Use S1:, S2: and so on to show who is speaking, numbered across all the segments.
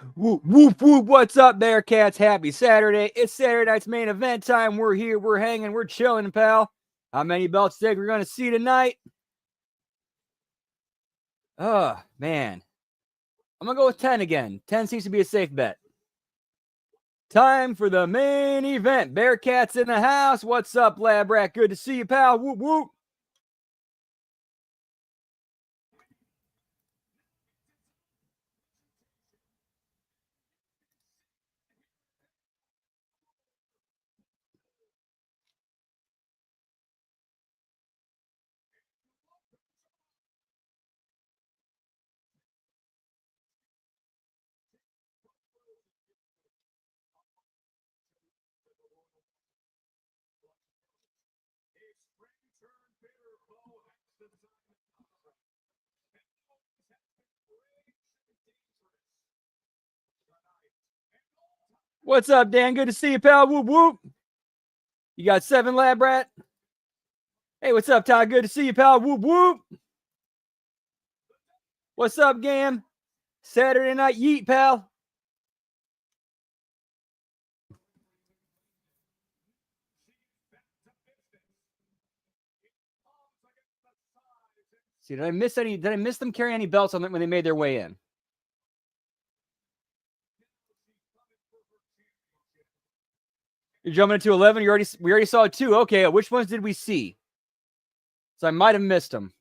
S1: Whoop, whoop, whoop. What's up, Bearcats? Happy Saturday. It's Saturday night's main event time. We're here. We're hanging. We're chilling, pal. How many belts think we're going to see tonight? Oh, man. I'm going to go with 10 again. 10 seems to be a safe bet. Time for the main event. Bearcats in the house. What's up, Lab Rat? Good to see you, pal. Whoop, whoop. What's up, Dan? Good to see you, pal. Whoop, whoop. You got 7, Lab Rat? Hey, what's up, Todd? Good to see you, pal. Whoop, whoop. What's up, Gam? Saturday night yeet, pal. See, did I miss them carrying any belts on them when they made their way in? You're jumping into 11. We already saw 2. Okay, which ones did we see? So I might have missed them.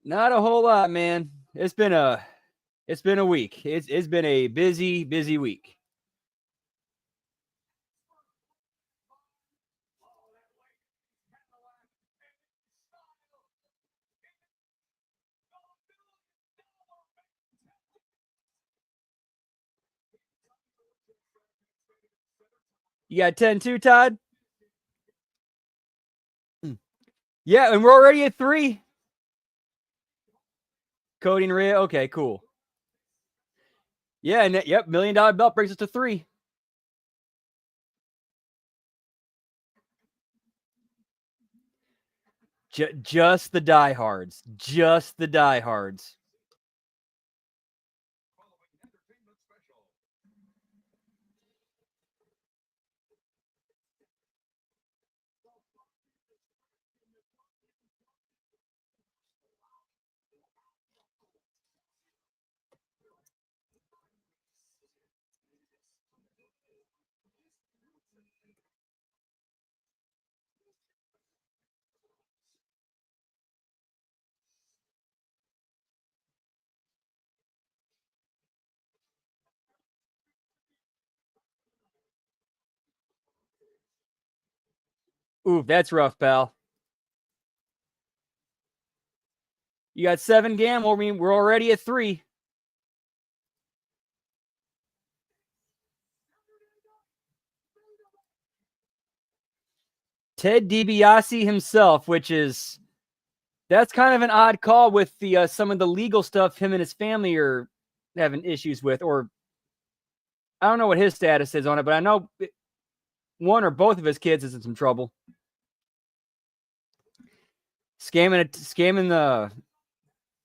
S1: Not a whole lot, man. It's been a week. It's been a busy week. You got 10 too, Todd? Yeah, and we're already at 3. Cody and Rhea. Okay, cool. Yeah, and yep, $1 million belt brings us to 3. Just the diehards. Just the diehards. Ooh, that's rough, pal. You got 7, Gam? Well, I mean, we're already at 3. Ted DiBiase himself, that's kind of an odd call with the some of the legal stuff him and his family are having issues with, or I don't know what his status is on it, but I know one or both of his kids is in some trouble. Scamming the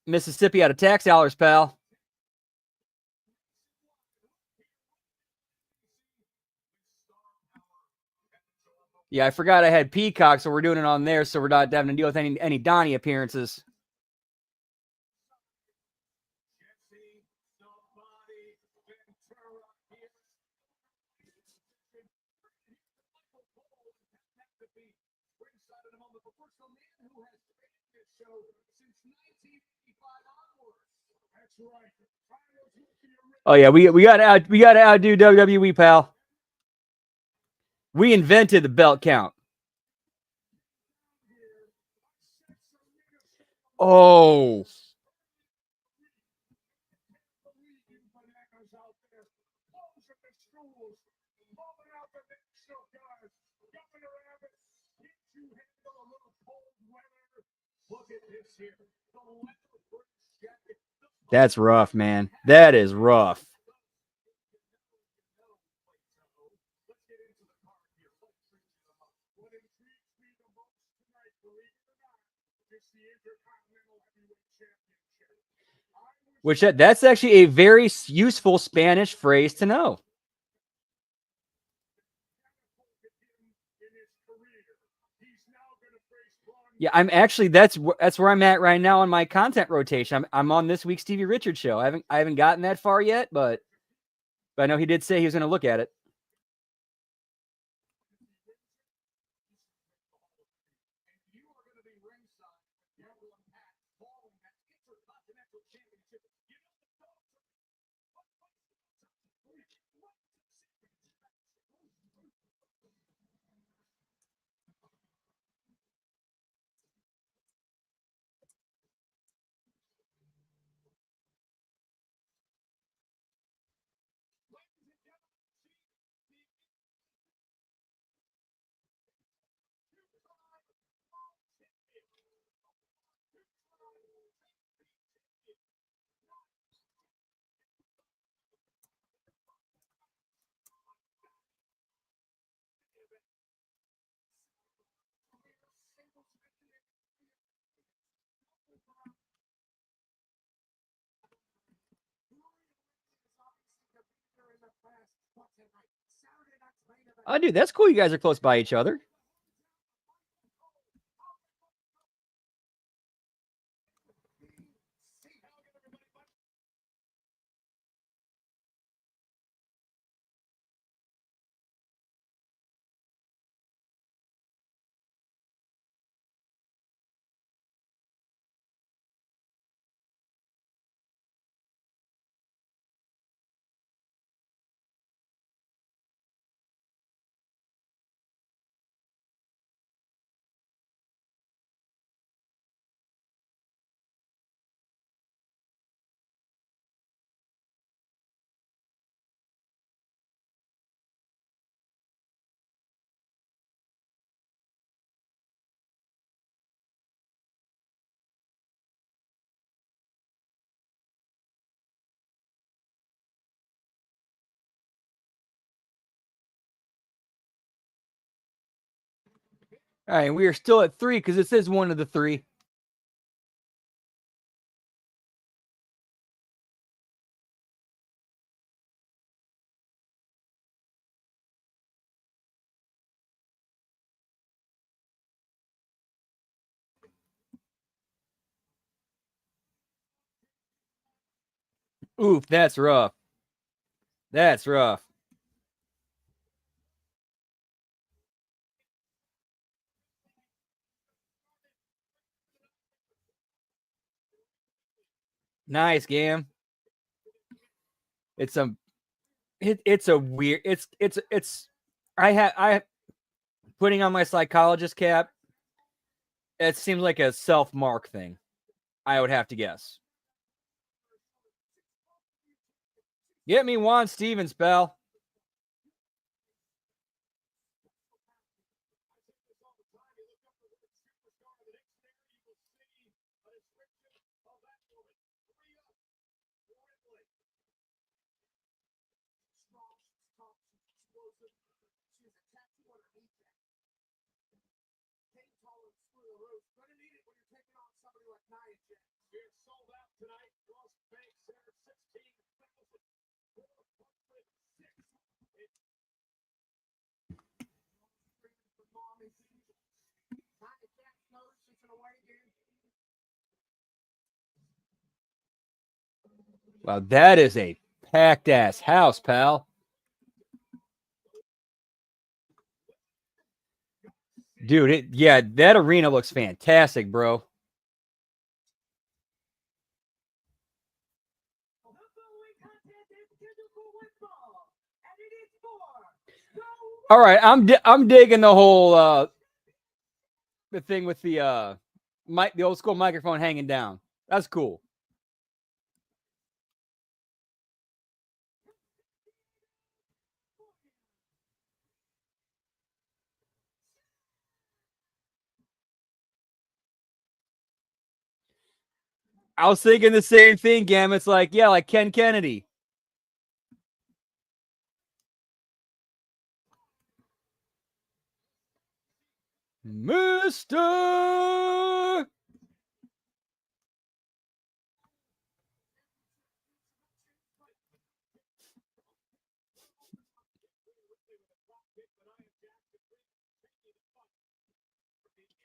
S1: Mississippi out of tax dollars, pal. Yeah, I forgot I had Peacock, so we're doing it on there, so we're not having to deal with any Donnie appearances. Oh yeah, we got to outdo WWE, pal. We invented the belt count. Oh. That's rough, man. That is rough. Which that's actually a very useful Spanish phrase to know. Yeah, I'm actually that's where I'm at right now on my content rotation. I'm on this week's Stevie Richards show. I haven't gotten that far yet, but I know he did say he was going to look at it. Oh, dude, that's cool. You guys are close by each other. All right, we are still at 3 because it says one of the 3. Oof, that's rough. That's rough. Nice game. It's a weird. I putting on my psychologist cap. It seems like a self-mark thing. I would have to guess. Get me Juan Stevens, pal. Wow, that is a packed ass house, pal. Dude, yeah, that arena looks fantastic, bro. All right, I'm digging the whole the thing with the the old school microphone hanging down. That's cool. I was thinking the same thing, Gam. It's like, yeah, like Ken Kennedy. Mister.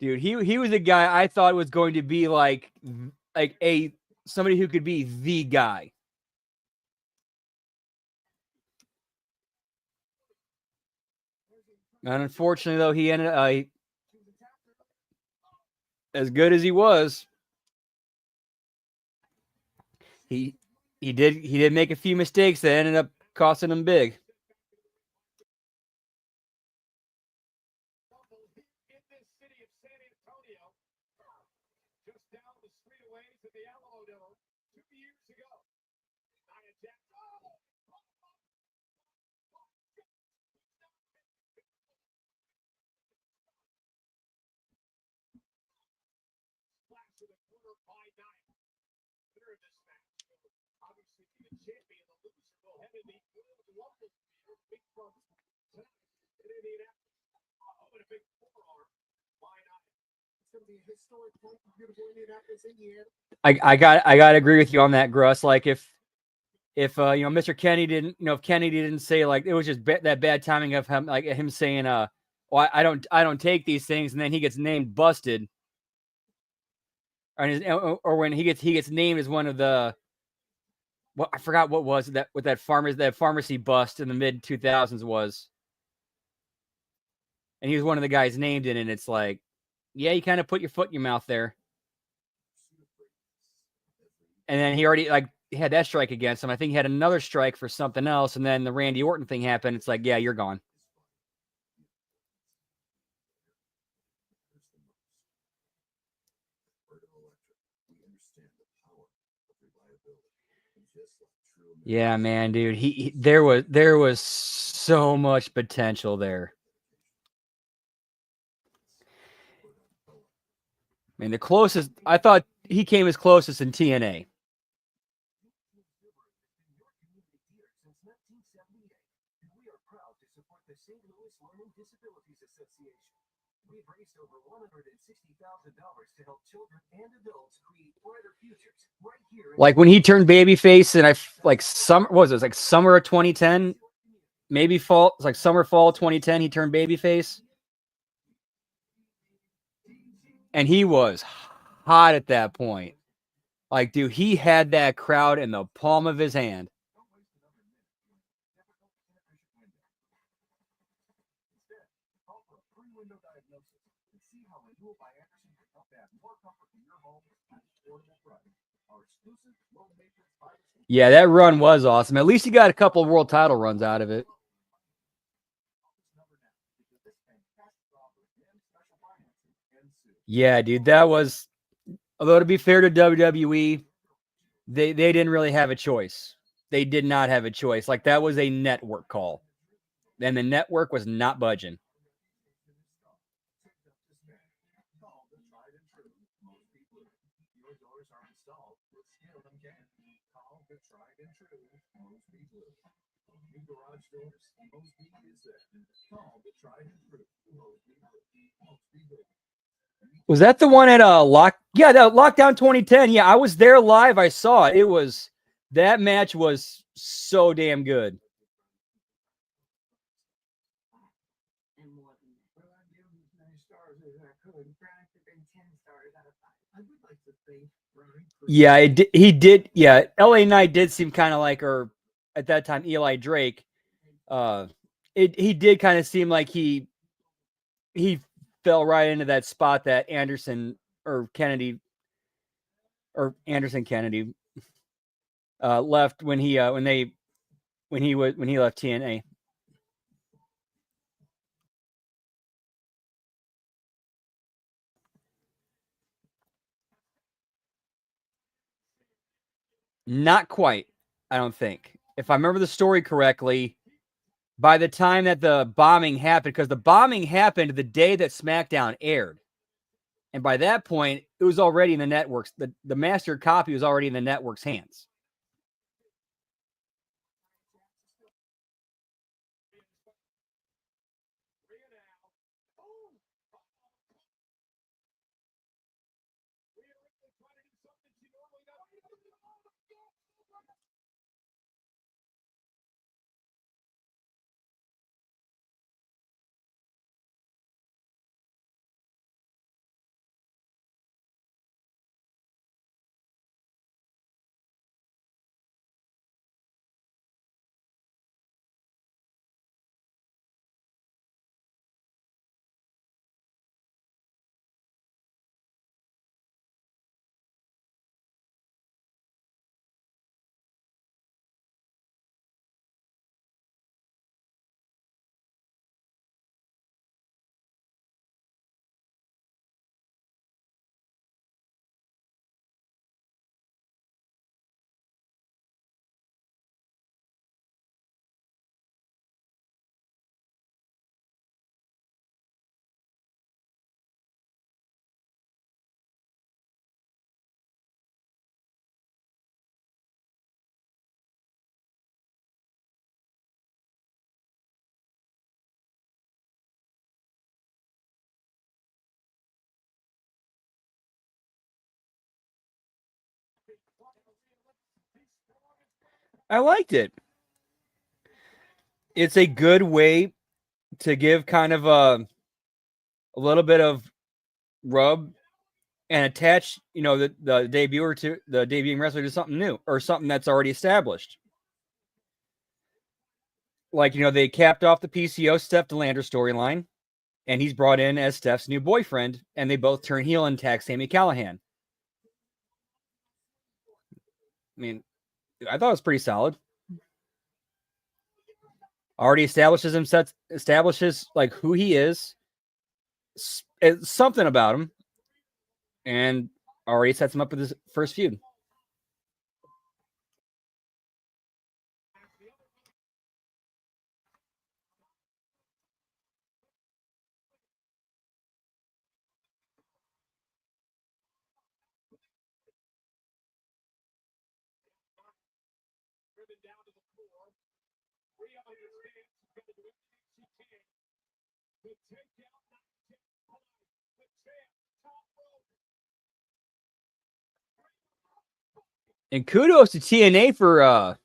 S1: Dude, he was a guy I thought was going to be like somebody who could be the guy. And unfortunately, though, he ended as good as he was. He did make a few mistakes that ended up costing him big. I got to agree with you on that, Gruss. Like if Mr. Kennedy didn't, if Kennedy didn't say, like, it was just that bad timing of him, like him saying, well, I don't take these things, and then he gets named busted, or when he gets named as one of the, well, I forgot what was that, what that pharmacy bust in the mid 2000s was, and he was one of the guys named in it. And it's like, yeah, you kind of put your foot in your mouth there, and then he already had that strike against him. I think he had another strike for something else, and then the Randy Orton thing happened. It's like, yeah, you're gone. Yeah, man, dude. There was so much potential there. I mean, the closest, I thought he came as closest in TNA. Like when he turned babyface, and summer of 2010, maybe fall, it's like fall 2010. He turned babyface, and he was hot at that point. Like, dude, he had that crowd in the palm of his hand. Yeah, that run was awesome. At least he got a couple of world title runs out of it. Yeah, dude, that was, although to be fair to WWE, they didn't really have a choice. They did not have a choice. Like, that was a network call, and the network was not budging. Was that the one at Lockdown 2010? Yeah, I was there live. I saw it. That match was so damn good. Yeah, he did. Yeah, LA Knight did seem kind of like, or at that time, Eli Drake. He did kind of seem like he fell right into that spot that Anderson Kennedy left when he left TNA. Not quite, I don't think. If I remember the story correctly, by the time that the bombing happened, because the bombing happened the day that SmackDown aired, and by that point, it was already in the networks. The master copy was already in the network's hands. I liked it. It's a good way to give kind of a little bit of rub and attach, the debuter to the debuting wrestler to something new or something that's already established. Like, they capped off the PCO Steph DeLander storyline, and he's brought in as Steph's new boyfriend, and they both turn heel and tag Sami Callihan. I mean, I thought it was pretty solid. Already establishes like who he is, something about him, and already sets him up with his first feud. And kudos to TNA for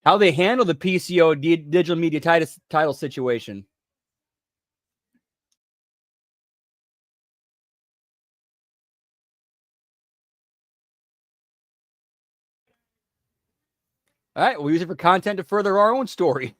S1: how they handle the PCO digital media title situation. All right, we'll use it for content to further our own story.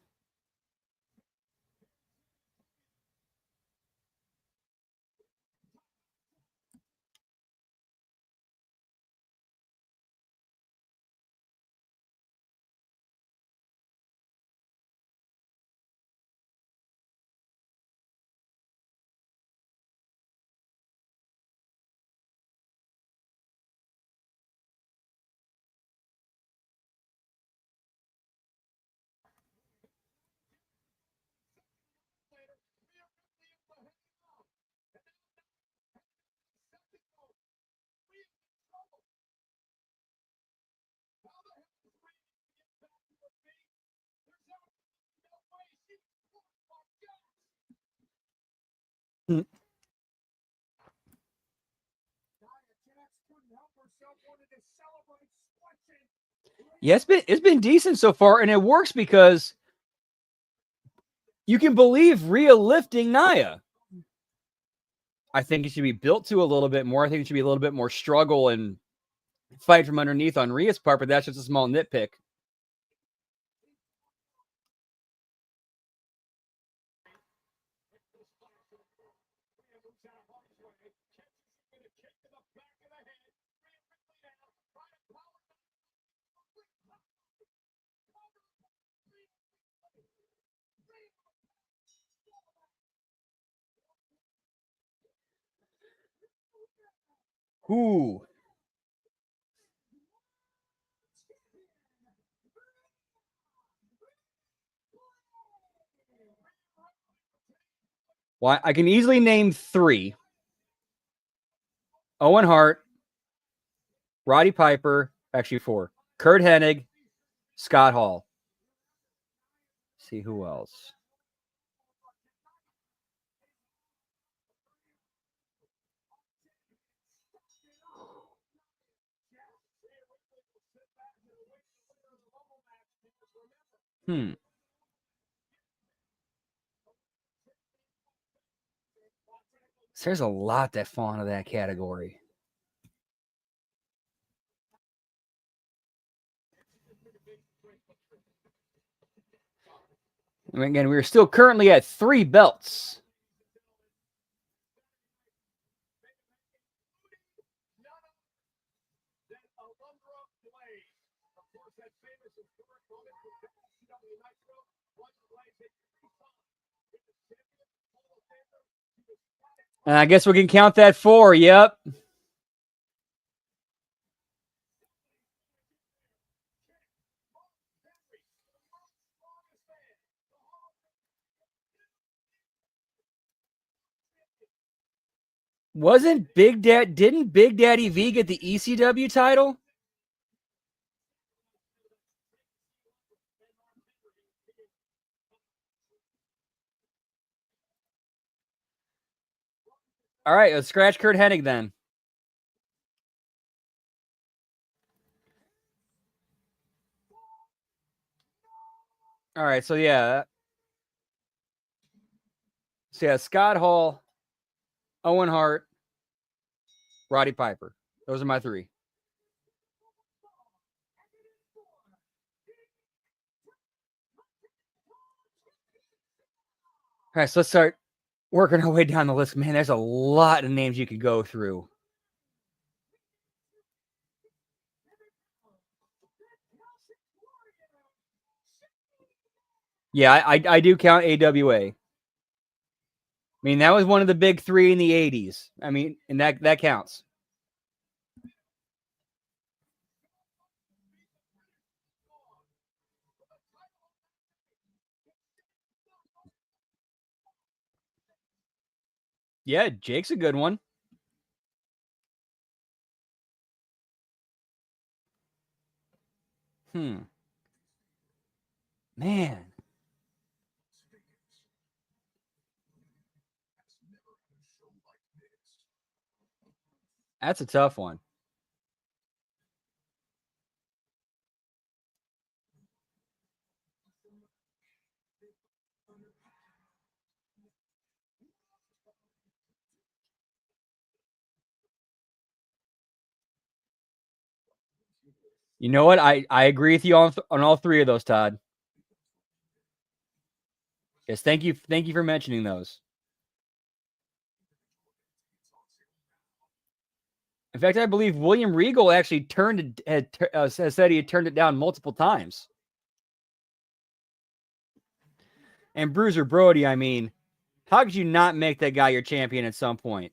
S1: Yeah, it's been decent so far, and it works because you can believe Rhea lifting Nia. I think it should be built to a little bit more. I think it should be a little bit more struggle and fight from underneath on Rhea's part, but that's just a small nitpick. Ooh. Well, I can easily name 3. Owen Hart, Roddy Piper, actually 4. Kurt Hennig, Scott Hall. Let's see who else. So there's a lot that fall into that category. And again, we're still currently at 3 belts. And I guess we can count that 4. Yep. Didn't Big Daddy V get the ECW title? All right, let's scratch Kurt Hennig then. All right, so yeah. So yeah, Scott Hall, Owen Hart, Roddy Piper. Those are my three. All right, so let's start working our way down the list. Man, there's a lot of names you could go through. Yeah, I do count AWA. I mean, that was one of the big three in the 80s. I mean, and that counts. Yeah, Jake's a good one. Man. That's a tough one. You know what? I agree with you on all three of those, Todd. Yes, thank you for mentioning those. In fact, I believe William Regal actually said he had turned it down multiple times. And Bruiser Brody, I mean, how could you not make that guy your champion at some point?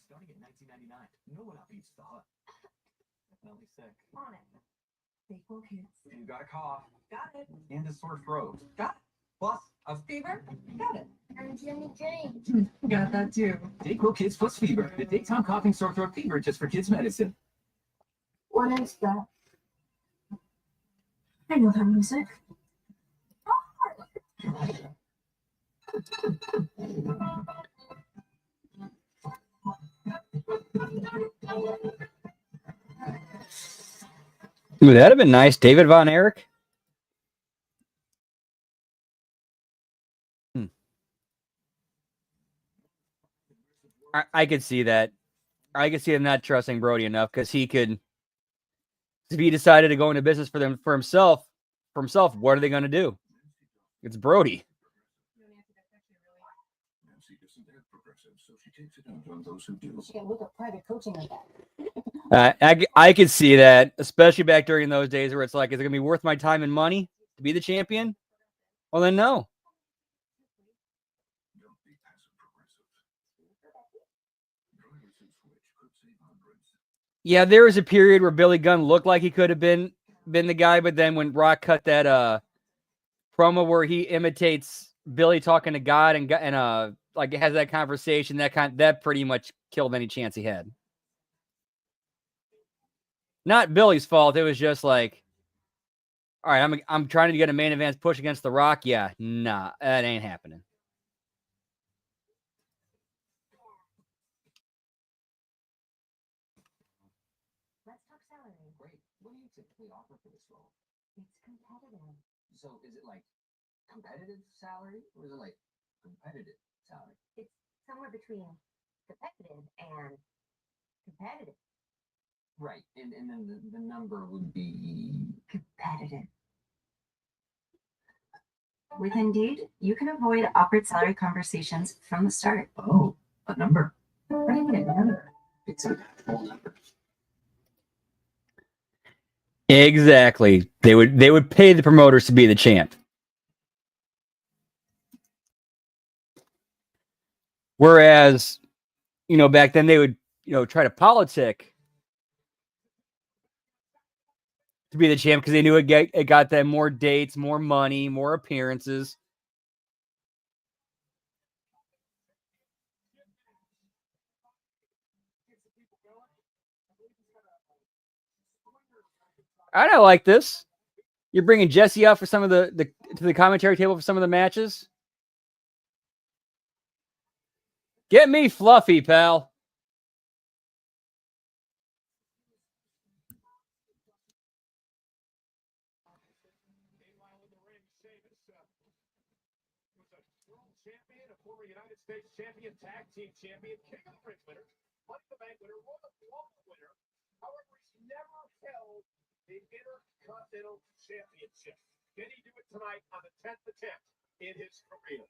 S2: Starting in 1999. No one beats thought. Definitely sick. On it. Bakewell kids. You got a cough. Got it. And a sore throat. Got it. Plus a fever. Got it. And Jimmy James. Got that too. Dayquil Kids plus fever. The daytime coughing sore throat fever just for kids medicine. What is that? I know that music.
S1: Ooh, that'd have been nice. David Von Erich. I could see that. I could see him not trusting Brody enough because he could. If he decided to go into business for himself, what are they going to do? It's Brody. I could see that, especially back during those days where it's like, is it going to be worth my time and money to be the champion? Well, then no. Yeah, there was a period where Billy Gunn looked like he could have been the guy, but then when Rock cut that promo where he imitates Billy talking to God and like has that conversation, that pretty much killed any chance he had. Not Billy's fault. It was just like, all right, I'm trying to get a main event push against The Rock. Yeah, nah, that ain't happening.
S2: Let's talk salary. Great. What do you typically offer for this role? It's competitive. So is it like competitive salary or is it like competitive salary? It's somewhere between competitive and competitive. Right. And then the number would be competitive. With Indeed, you can avoid awkward salary conversations from the start. Oh, a number. What do you mean a number? It's a whole number.
S1: Exactly. They would pay the promoters to be the champ. Whereas, back then they would, try to politic to be the champ because they knew it got them more dates, more money, more appearances. I like this. You're bringing Jesse out for some of to the commentary table for some of the matches. Get me fluffy, pal.
S3: Champion, a former United States champion, tag team champion, King of the Ring winner, Money in the Bank winner, Royal Rumble winner. However, he's never held the Intercontinental Championship. Can he do it tonight on the 10th attempt in his career?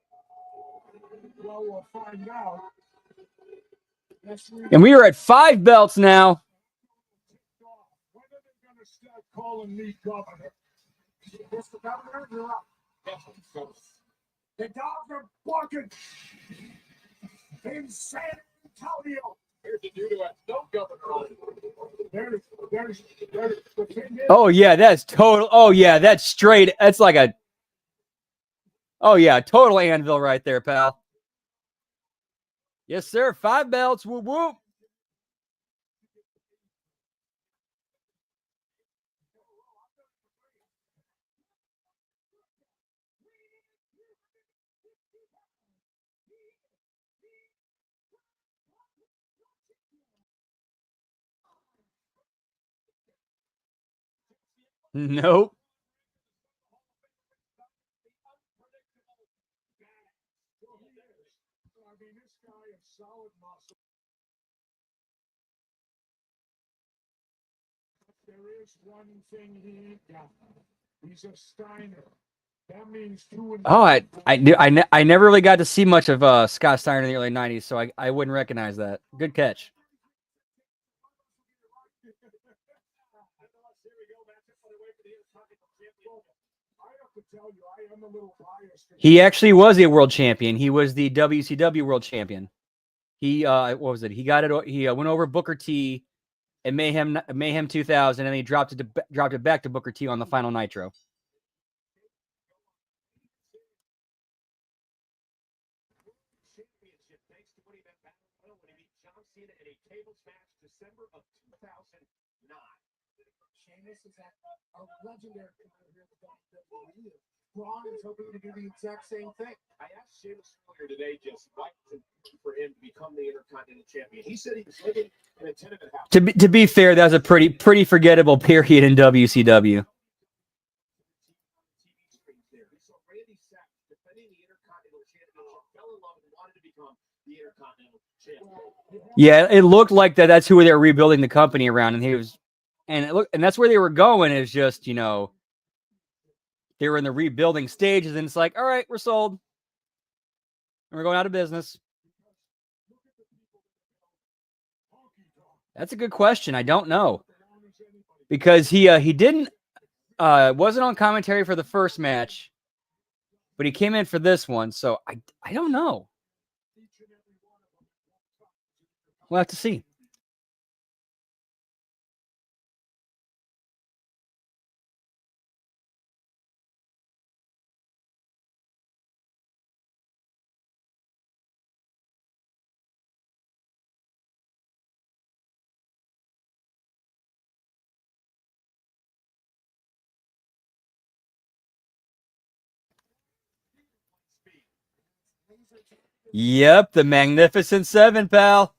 S3: Well, we'll find out.
S1: And we are at 5 belts now.
S3: When are they going to start calling me governor? Mr. Governor, you're up. The dogs are barking in San Antonio. Here's the dude who has no governor. There's the thing is.
S1: Oh, yeah, that's total. Oh, yeah, that's straight. That's like a. Oh, yeah, total anvil right there, pal. Yes, sir. 5 belts. Whoop, whoop. Nope.
S3: There is one thing he ain't got. He's a Steiner. That means 2 and 2.
S1: Oh, I never really got to see much of Scott Steiner in the early 90s, so I wouldn't recognize that. Good catch. He actually was a world champion. He was the WCW world champion. He what was it? He got it. He went over Booker T at Mayhem 2000, and then he dropped it back to Booker T on the final Nitro.
S3: December of 2009. Sheamus is at a legendary career here at the WWE. Braun is hoping to do the exact same thing. I asked Sheamus earlier today just for him to become the Intercontinental Champion. He said he was living in a tenement house.
S1: To be fair, that was a pretty forgettable period in WCW. Yeah, it looked like that's who they were rebuilding the company around, and that's where they were going. Is just they were in the rebuilding stages, and it's like, all right, we're sold, and we're going out of business. That's a good question. I don't know, because he didn't wasn't on commentary for the first match, but he came in for this one, so I don't know. We'll have to see. Yep, the Magnificent Seven, pal.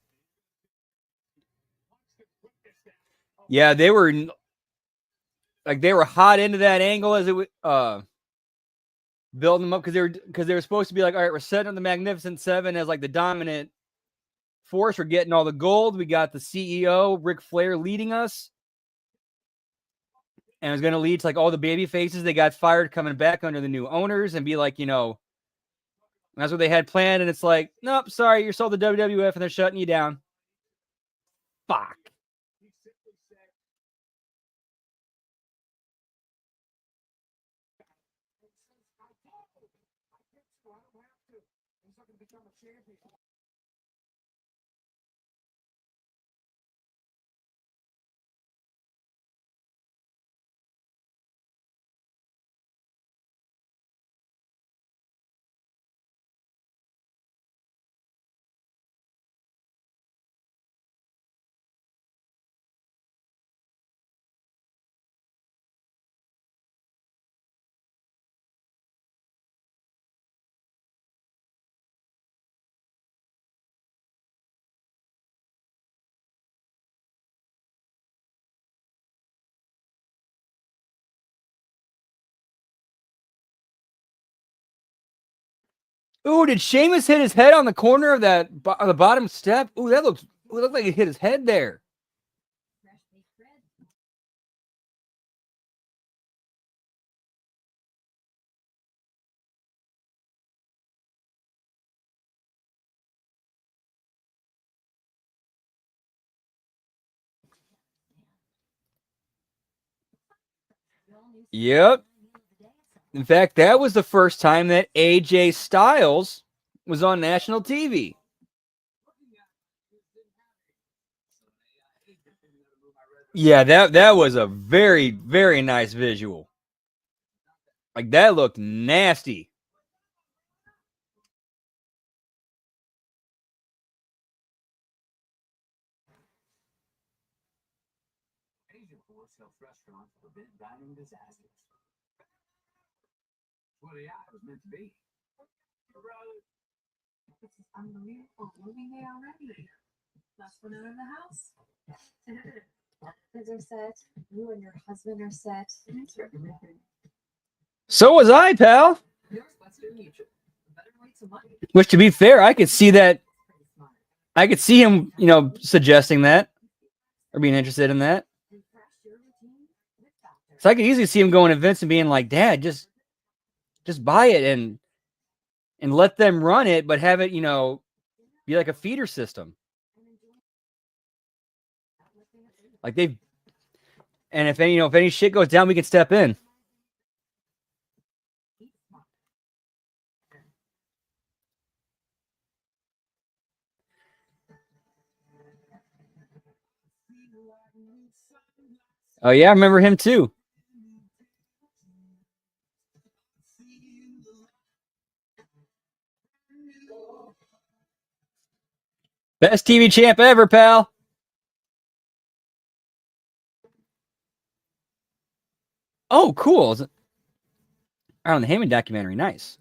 S1: Yeah, they were hot into that angle as it was building them up because they were supposed to be like, all right, we're setting up the Magnificent Seven as like the dominant force. We're getting all the gold. We got the CEO Ric Flair leading us, and it was going to lead to like all the baby faces they got fired coming back under the new owners and be like, that's what they had planned. And it's like, nope, sorry, you're sold to WWF and they're shutting you down. Fuck.
S3: don't have to. He's not going to become a champion.
S1: Ooh, did Sheamus hit his head on the corner of that on the bottom step? Ooh, that looked like he hit his head there. Yep. In fact, that was the first time that AJ Styles was on national TV. Yeah, that was a very, very nice visual. Like, that looked nasty.
S2: Asian force helps restaurants prevent dining disasters. Well, yeah, it was meant to be.
S4: This is unbelievable. Moving day already. Last one out of the house. Kids are set. You and your husband are set.
S1: So was I, pal.
S4: Western Mutual. Better rates of money.
S1: Which, to be fair, I could see that. I could see him, suggesting that or being interested in that. So I could easily see him going to Vince and being like, "Dad, just buy it and let them run it, but have it, be like a feeder system." Like and if any shit goes down, we can step in. Oh yeah, I remember him too. Best TV champ ever, pal. Oh, cool. On the Heyman documentary. Nice.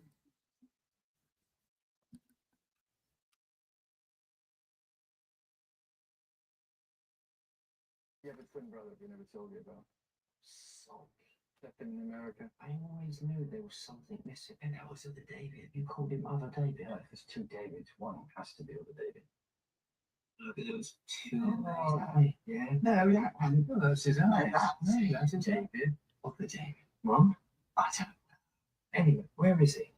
S2: You have a twin brother we never told you about. So left him in America. I always knew there was something missing. And that was other David. You called him Other David. Yeah, there's two Davids. One has to be Other David. Look at those two. Yeah. No, that one. Well, that's his eyes. No, that's David. Other David. Mom? I don't know. Anyway, where is he?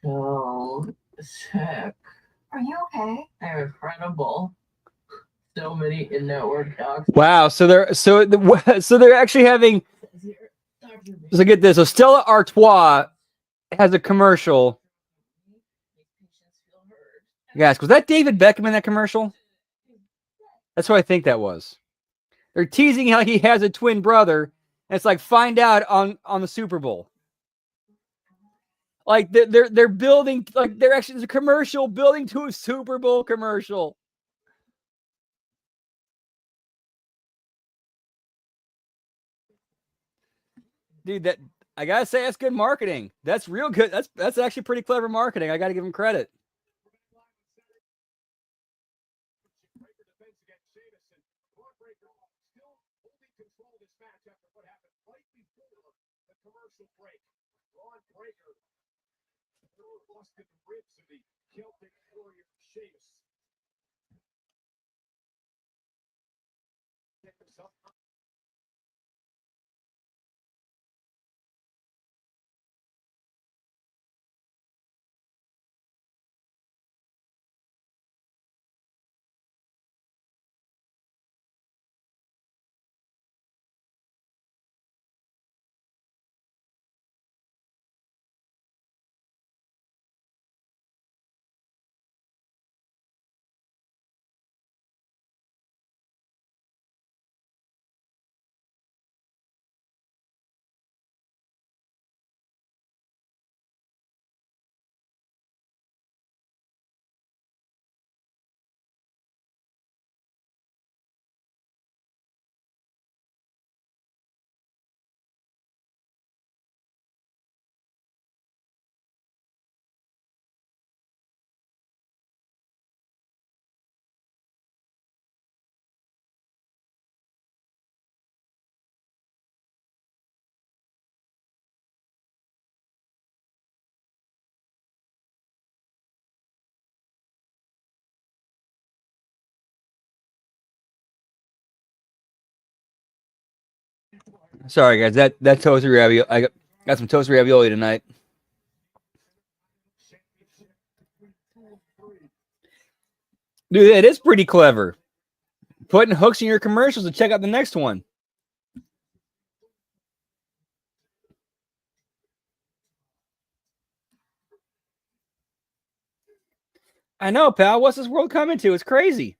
S2: So sick.
S4: Are you okay?
S2: They're incredible. So many in-network docs.
S1: Wow. So they're actually having. So get this. So Stella Artois has a commercial. Guys, was that David Beckham in that commercial? That's what I think that was. They're teasing how he has a twin brother, and it's like, find out on the Super Bowl. Like they're building, like they're actually, it's a commercial building to a Super Bowl commercial. Dude, that I gotta say, that's good marketing. That's real good. That's actually pretty clever marketing. I gotta give him credit.
S3: Busted the ribs of the Celtic warrior Sheamus.
S1: Sorry, guys. That toasted ravioli. I got some toasted ravioli tonight. Dude, it is pretty clever. Putting hooks in your commercials to check out the next one. I know, pal. What's this world coming to? It's crazy.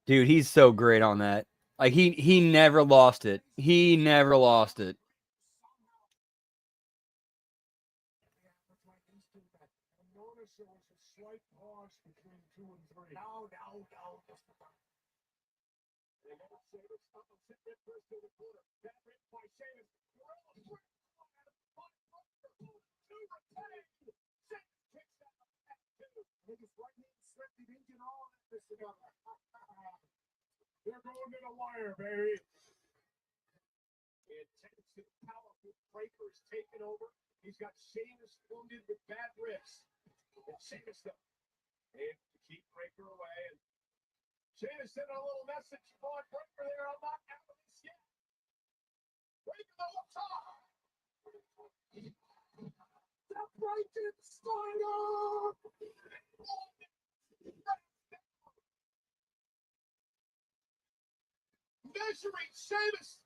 S1: Dude, he's so great on that. Like he never lost it. He never lost it.
S3: Notice there was a slight pause between 2 and 3. No. They got Sheamus up and sitting there first to the corner. That hit by Sheamus. To retain. Sheamus kicks out of that two. His right hand slipped. He didn't get all of this together. They're going to the wire, baby. Intense, powerful breaker is taking over. He's got Sheamus wounded with bad ribs. And Sheamus though, and to keep Breaker away. And Sheamus sent a little message on Breaker there. I'm not out of this yet. Breaker the top. Step right in, Steiner. Measuring Sheamus.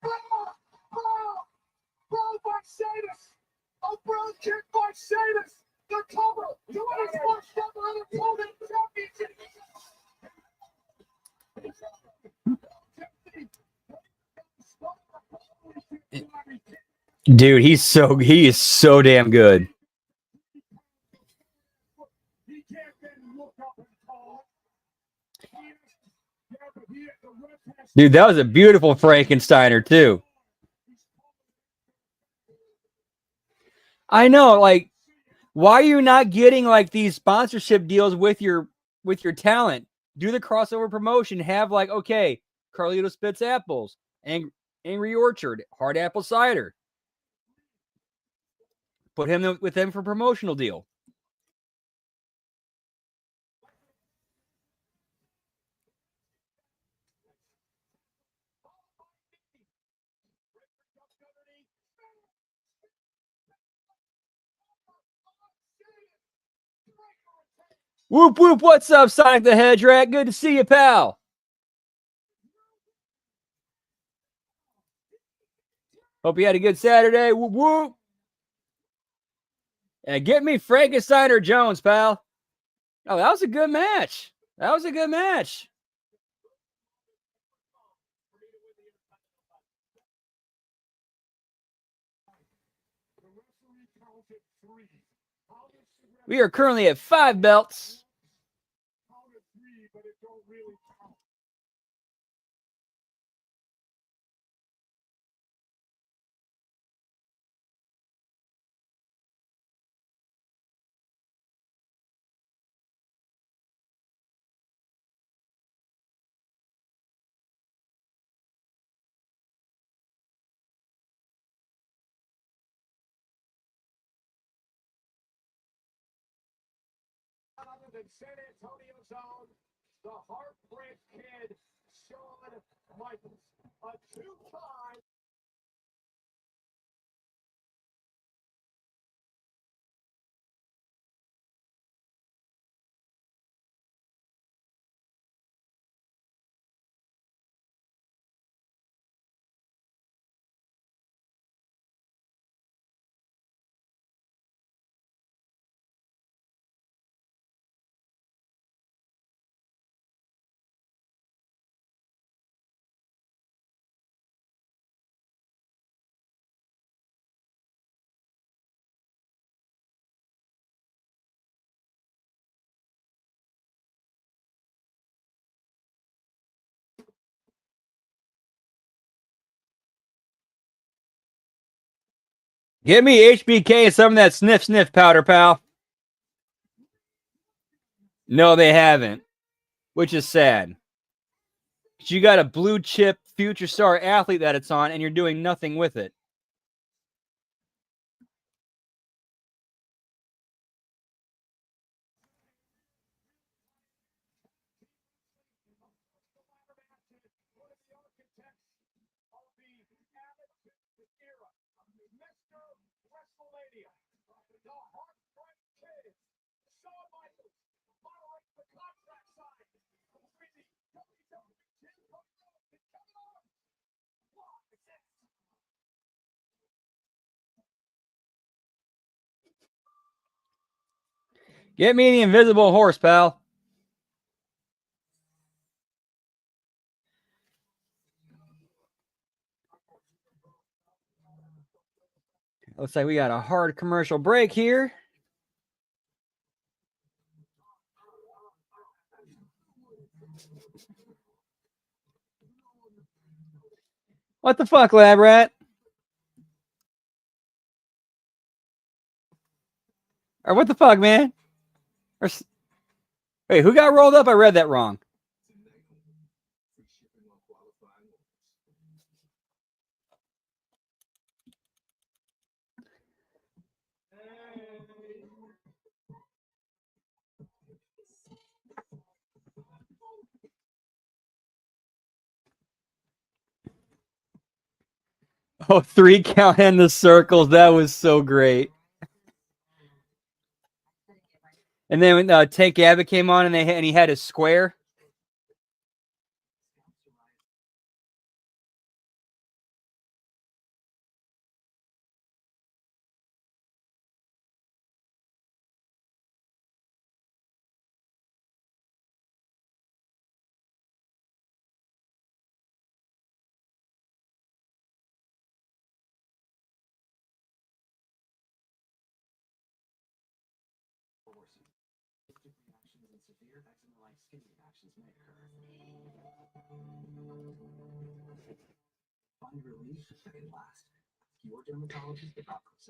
S3: Bro by Sheamus. A bro kick by Sheamus. The cover. To win his first ever Intercontinental Championship.
S1: Dude, he is so damn good. Dude, that was a beautiful Frankensteiner too. I know, like, why are you not getting like these sponsorship deals with your talent? Do the crossover promotion. Have like, okay, Carlito spits apples, Angry Orchard, hard apple cider. Put him with them for promotional deal. Whoop whoop! What's up, Sonic the Hedgehog? Good to see you, pal. Hope you had a good Saturday. Whoop whoop! And get me Frankenstein or Jones, pal. Oh, that was a good match. That was a good match. We are currently at 5 belts.
S3: Other than San Antonio's own, the Heartbreak Kid, Shawn Michaels, a two-time
S1: Give me HBK and some of that sniff powder, pal. No, they haven't, which is sad. You got a blue chip future star athlete that it's on, and you're doing nothing with it. Get me the invisible horse, pal. Looks like we got a hard commercial break here. What the fuck, Lab Rat? Or what the fuck, man? Wait, who got rolled up? I read that wrong. Oh, 3 count in the circles. That was so great. And then when Tank Abbott came on and he had his square.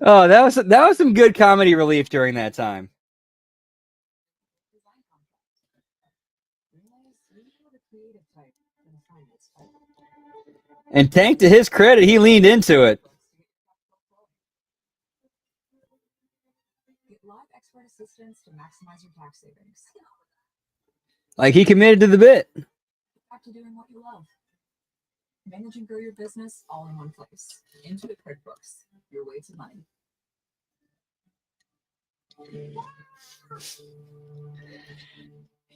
S1: Oh, that was some good comedy relief during that time. And Tank, to his credit, he leaned into it.
S4: Get live expert assistance to maximize your tax savings.
S1: Like, he committed to the bit.
S4: Back to doing what you love. Manage and grow your business all in one place. Intuit QuickBooks, your way to money.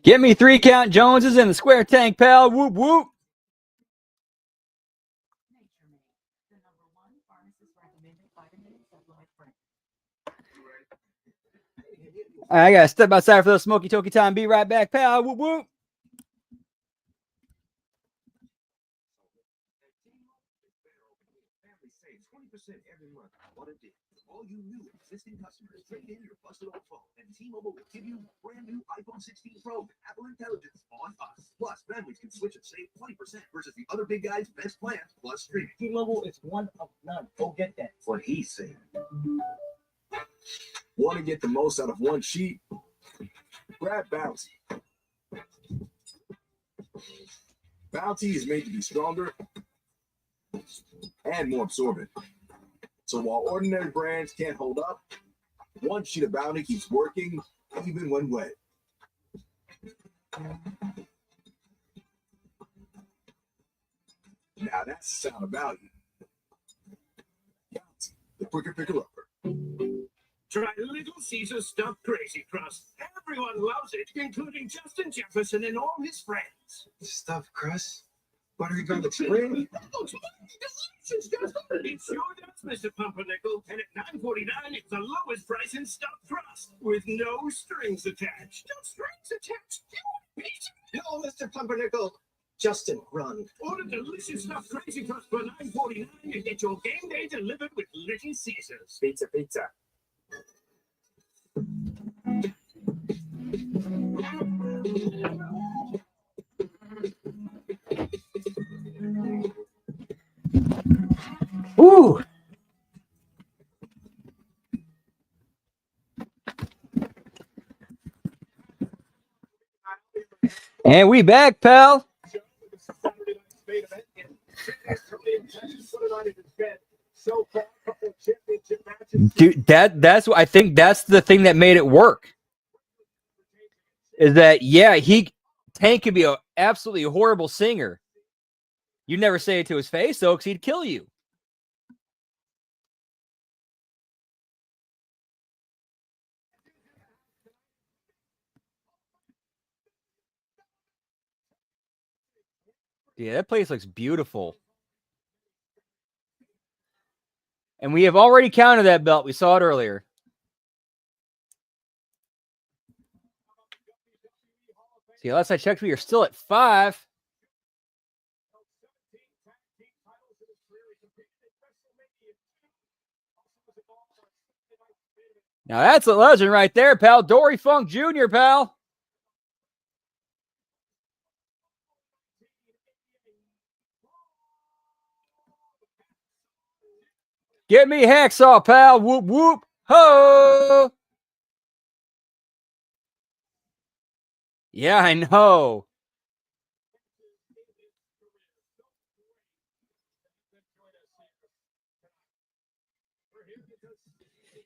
S1: Get me 3 count Joneses in the square tank, pal. Whoop, whoop. I gotta step outside for the smoky toky time. Be right back, pal. Whoop, whoop.
S3: Every month. What it did. All you new existing customers trade in your busted old phone, and T-Mobile will give you brand new iPhone 16 Pro with Apple Intelligence on us. Plus, families can switch and save 20% versus the other big guys' best plans plus streaming.
S5: T-Mobile is one of none. Go get that.
S3: What he's saying. Want to get the most out of one sheet? Grab Bounty. Bounty is made to be stronger and more absorbent. So while ordinary brands can't hold up, one sheet of Bounty keeps working even when wet. Now that's the sound of value. Bounty, the quicker picker-upper.
S6: Try Little Caesars Stuffed Crazy Crust. Everyone loves it, including Justin Jefferson and all his friends.
S3: Stuffed crust? Buttery garlic spread?
S6: Oh, it's delicious. It sure does, Mr. Pumpernickel. And at $9.49, it's the lowest price in stuffed crust with no strings attached. No strings attached? You want pizza?
S5: No, Mr. Pumpernickel. Justin, run.
S6: Order delicious stuffed Crazy Crust for $9.49 and get your game day delivered with Little Caesars.
S5: Pizza, pizza.
S1: Ooh. And we back, pal.
S3: Show. This is Saturday night's main event. And fitness Tony and Texas put it on his bed. So far, a couple of championship matches.
S1: Dude, that's what I think that's the thing that made it work. Is that Tank could be an absolutely horrible singer. You'd never say it to his face, though, because he'd kill you. Yeah, that place looks beautiful. And we have already counted that belt. We saw it earlier. See, last I checked, we are still at 5. Now that's a legend right there, pal. Dory Funk Jr., pal. Get me Hacksaw, pal. Whoop, whoop. Ho! Yeah, I know.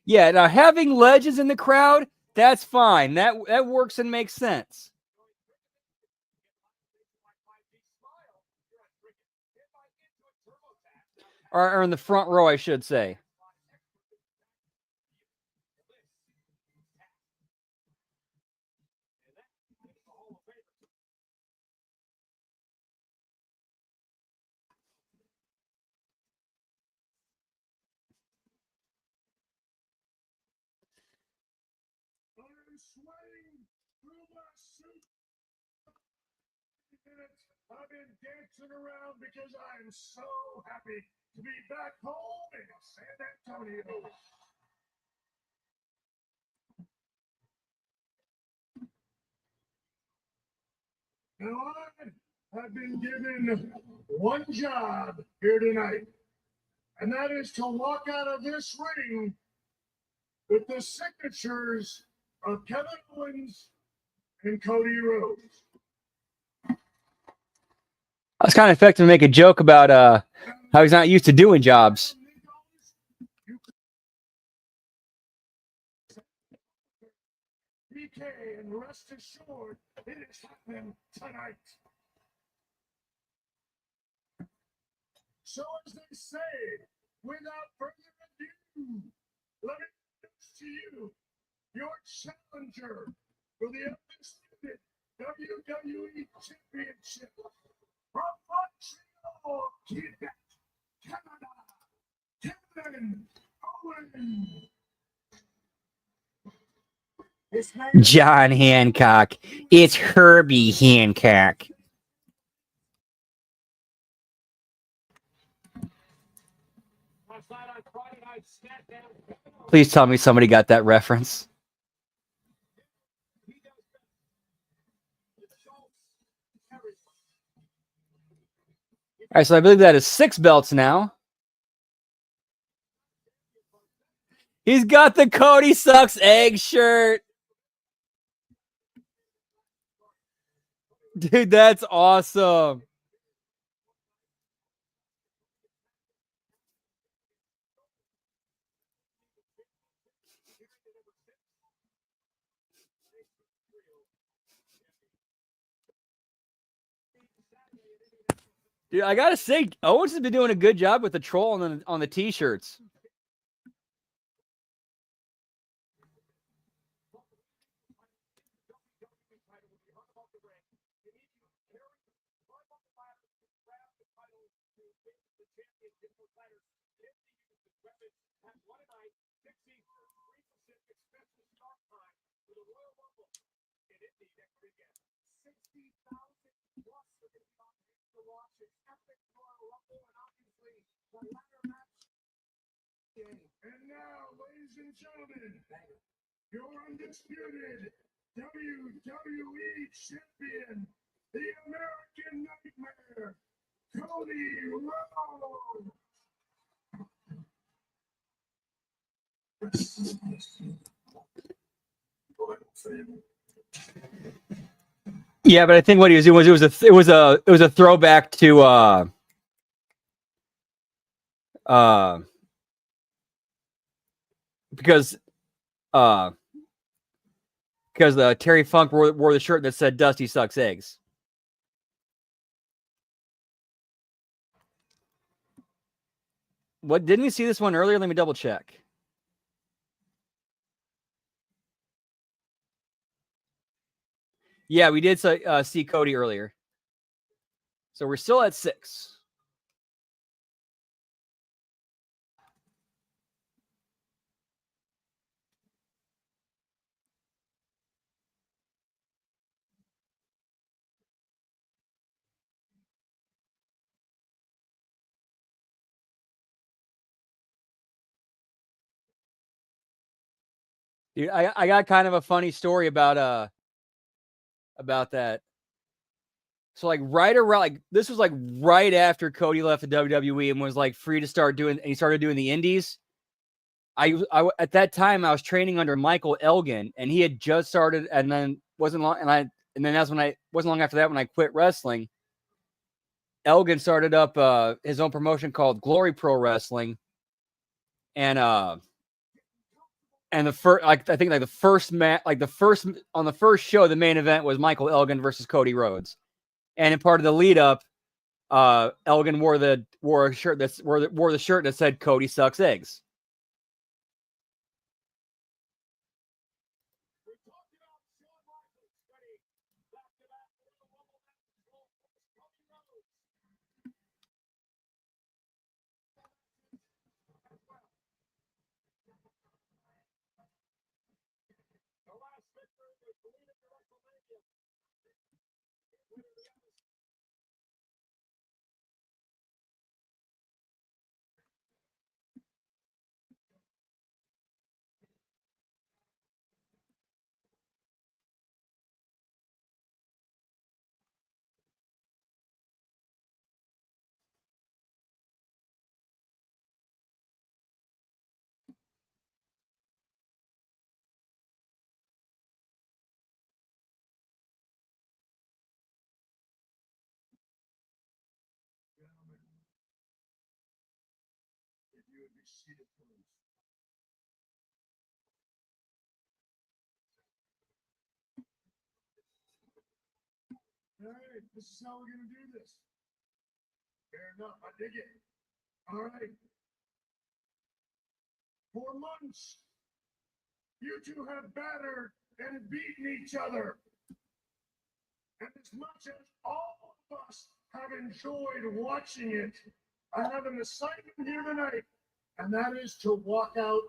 S1: Yeah, now having legends in the crowd, that's fine. That works and makes sense. Or in the front row, I should say.
S3: I'm sweating through my suit. I've been dancing around because I am so happy to be back home in San Antonio. Now I have been given one job here tonight, and that is to walk out of this ring with the signatures of Kevin Owens and Cody Rhodes.
S1: I was kind of expecting to make a joke about how he's not used to doing jobs.
S3: PK, and rest assured, it is happening tonight. So as they say, without further ado, let me introduce to you your challenger for the undisputed WWE Championship from Montreal, Quebec, Canada, Kevin Owens.
S1: John Hancock. It's Herbie Hancock. Please tell me somebody got that reference. All right, so I believe that is 6 belts now. He's got the Cody Sucks Egg shirt. Dude, that's awesome. Dude, I gotta say, Owens has been doing a good job with the troll on the t-shirts.
S3: And now, ladies and gentlemen, your undisputed WWE Champion, the American Nightmare, Cody Rhodes.
S1: Yeah, but I think what he was doing was it was a throwback to because Terry Funk wore the shirt that said Dusty sucks eggs. What, didn't we see this one earlier? Let me double check. Yeah, we did see Cody earlier. So we're still at 6. Dude, I got kind of a funny story about that. So like right around, like this was like right after Cody left the WWE and was like free to start doing, and he started doing the indies. I at that time I was training under Michael Elgin, and he had just started, and then wasn't long, and then that's when I wasn't long after that when I quit wrestling. Elgin started up his own promotion called Glory Pro Wrestling, and the first, like I think like the first match, like the first on the first show, the main event was Michael Elgin versus Cody Rhodes, and in part of the lead up, Elgin wore the shirt that said Cody sucks eggs.
S3: All right, this is how we're gonna do this. Fair enough, I dig it. All right. For months, you two have battered and beaten each other. And as much as all of us have enjoyed watching it, I have an assignment here tonight, and that is to walk out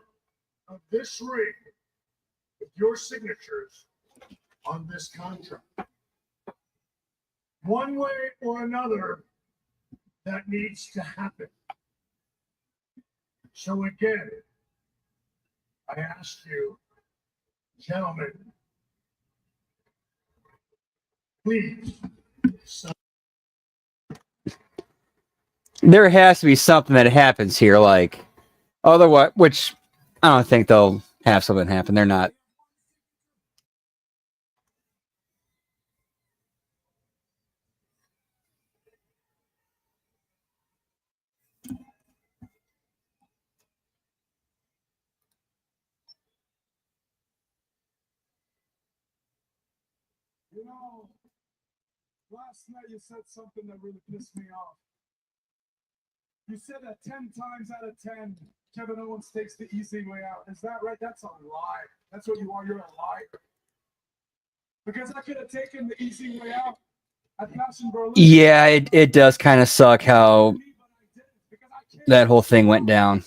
S3: of this ring with your signatures on this contract. One way or another, that needs to happen. So again, I ask you, gentlemen, please.
S1: There has to be something that happens here, like otherwise, which I don't think they'll have something happen. They're not.
S3: You know, last night you said something that really pissed me off. You said that 10 times out of 10, Kevin Owens takes the easy way out. Is that right? That's a lie. That's what you are. You're a liar. Because I could have taken the easy way out at Passion Berlin.
S1: Yeah, it does kind of suck how that whole thing went down.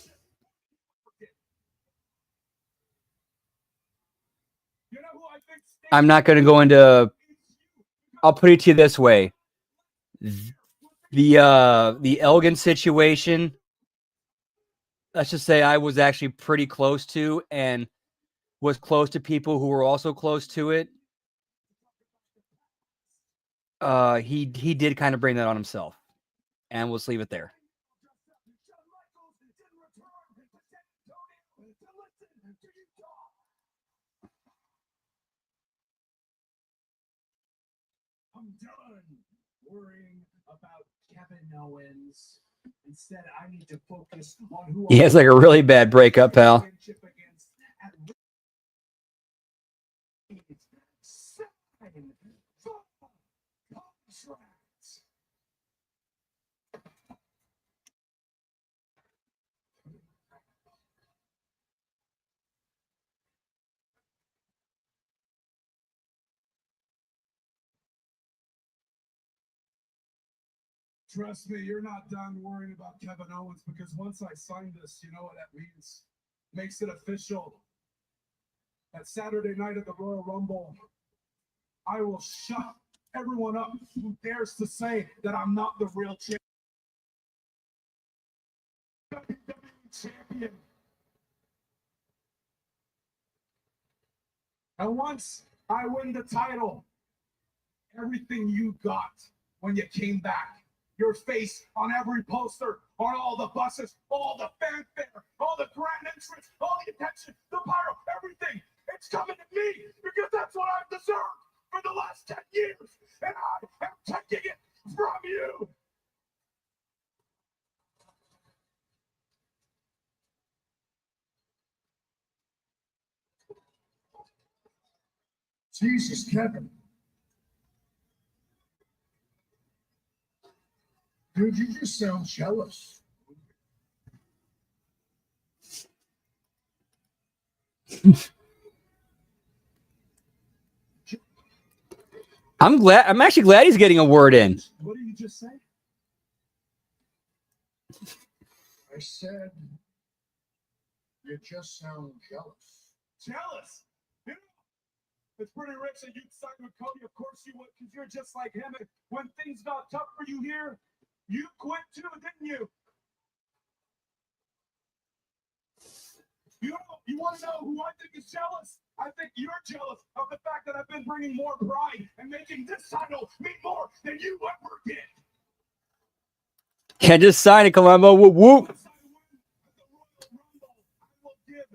S1: I'm not going to go into. I'll put it to you this way: the Elgin situation. Let's just say I was actually pretty close to, and was close to people who were also close to it. He did kind of bring that on himself, and we'll just leave it there.
S3: done worrying about Kevin Owens. Instead, I need to focus on who
S1: He has like a really bad breakup, pal.
S3: championship against at least sign the contract. Trust me, you're not done worrying about Kevin Owens, because once I sign this, you know what that means. Makes it official. That Saturday night at the Royal Rumble, I will shut everyone up who dares to say that I'm not the real champion. And once I win the title, everything you got when you came back, your face on every poster, on all the buses, all the fanfare, all the grand entrance, all the attention, the pyro, everything, it's coming to me, because that's what I've deserved for the last 10 years, and I am taking it from you. Jesus, Kevin. Dude, you just sound jealous.
S1: I'm actually glad he's getting a word in.
S3: What did you just say? I said, you just sound jealous. Jealous? Yeah. It's pretty rich that you signed with Cody. Of course you would, because you're just like him. And when things got tough for you here, you quit too, didn't you? You want to know who I think is jealous? I think you're jealous of the fact that I've been bringing more pride and making this title mean more than you ever did.
S1: Can't just sign it, Columbo. Whoop whoop.
S3: Once I win at the Royal Rumble, I will give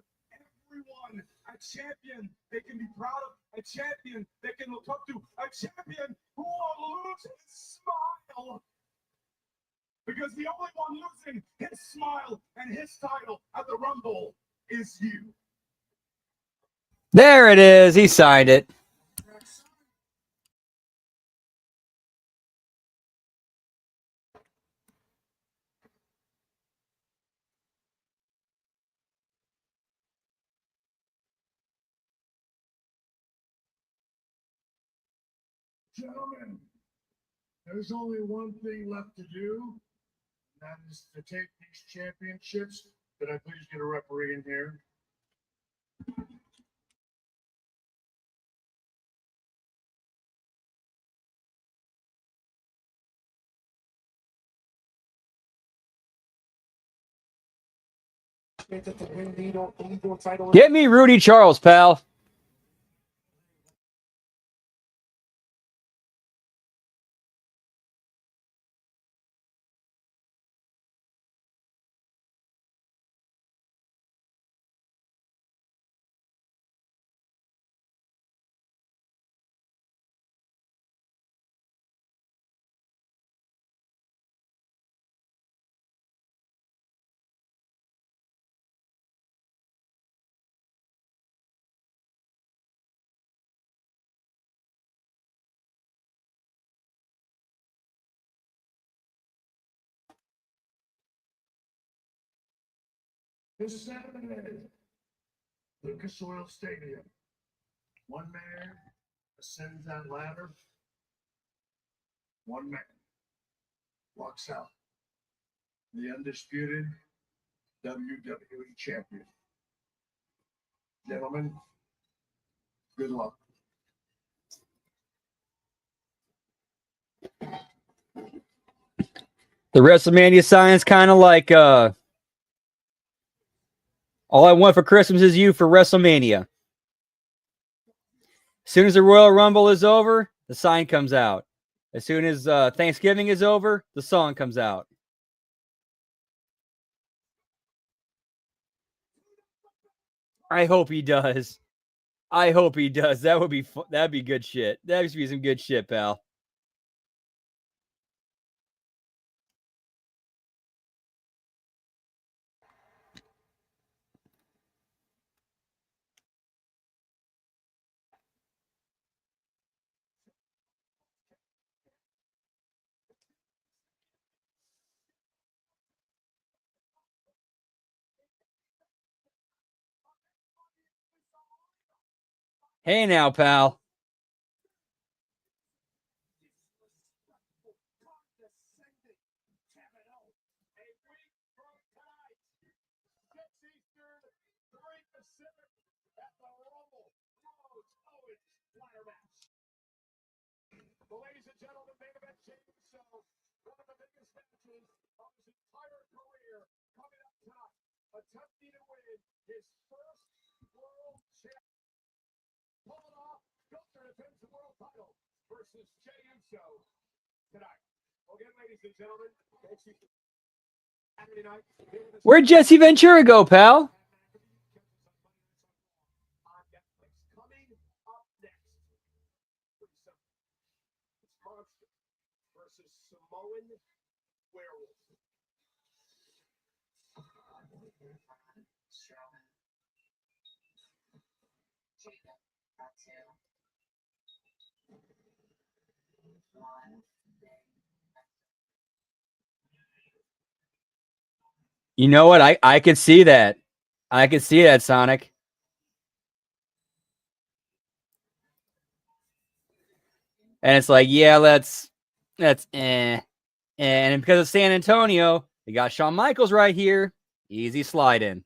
S3: everyone a champion they can be proud of, a champion they can look up to, a champion who will lose his smile. Because the only one losing his smile and his title at the Rumble is you.
S1: There it is. He signed it.
S3: Gentlemen, there's only one thing left to do, and that is to take these championships. Could I please get a referee in here?
S1: Get me Rudy Charles, pal.
S3: This Saturday, Lucas Oil Stadium. One man ascends that ladder. One man walks out. The undisputed WWE champion. Gentlemen, good luck.
S1: The WrestleMania sign's kind of like all I want for Christmas is you for WrestleMania. As soon as the Royal Rumble is over, the sign comes out. As soon as Thanksgiving is over, the song comes out. I hope he does. I hope he does. That would be that'd be good shit. That'd be some good shit, pal. Hey now, pal.
S3: Ladies and gentlemen, main event James Show, one of the biggest matches of his entire career, coming up tonight, attempting to win his first world championship. Pull it off, Gunther defends the world title versus Jey Uso tonight. Again, ladies and gentlemen, thanks you. Saturday night.
S1: Where'd Jesse Ventura go, pal?
S3: On Netflix. Coming up next. Pretty simple. It's Monster versus Samoan Werewolf.
S1: You know what? I could see that. I could see that, Sonic. And it's like, yeah, that's And because of San Antonio, they got Shawn Michaels right here. Easy slide in.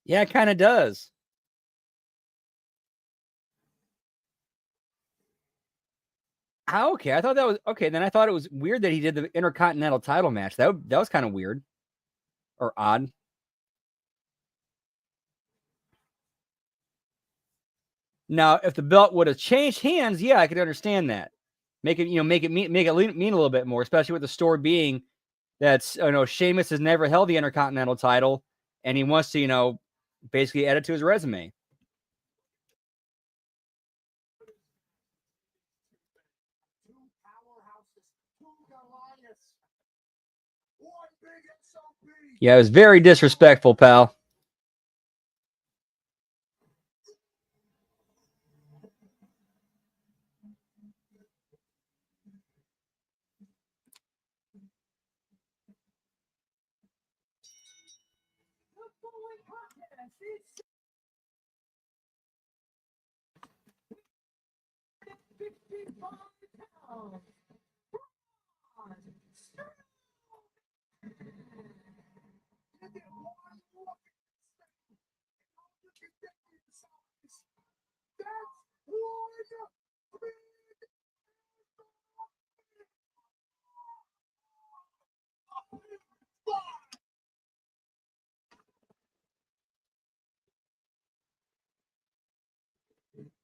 S1: Yeah, it kind of does. Oh, okay. I thought that was okay. Then I thought it was weird that he did the Intercontinental title match. That was kind of weird or odd. Now, if the belt would have changed hands, yeah, I could understand that. Make it mean a little bit more, especially with the story being that's Sheamus has never held the Intercontinental title, and he wants to basically add it to his resume. Yeah, it was very disrespectful, pal.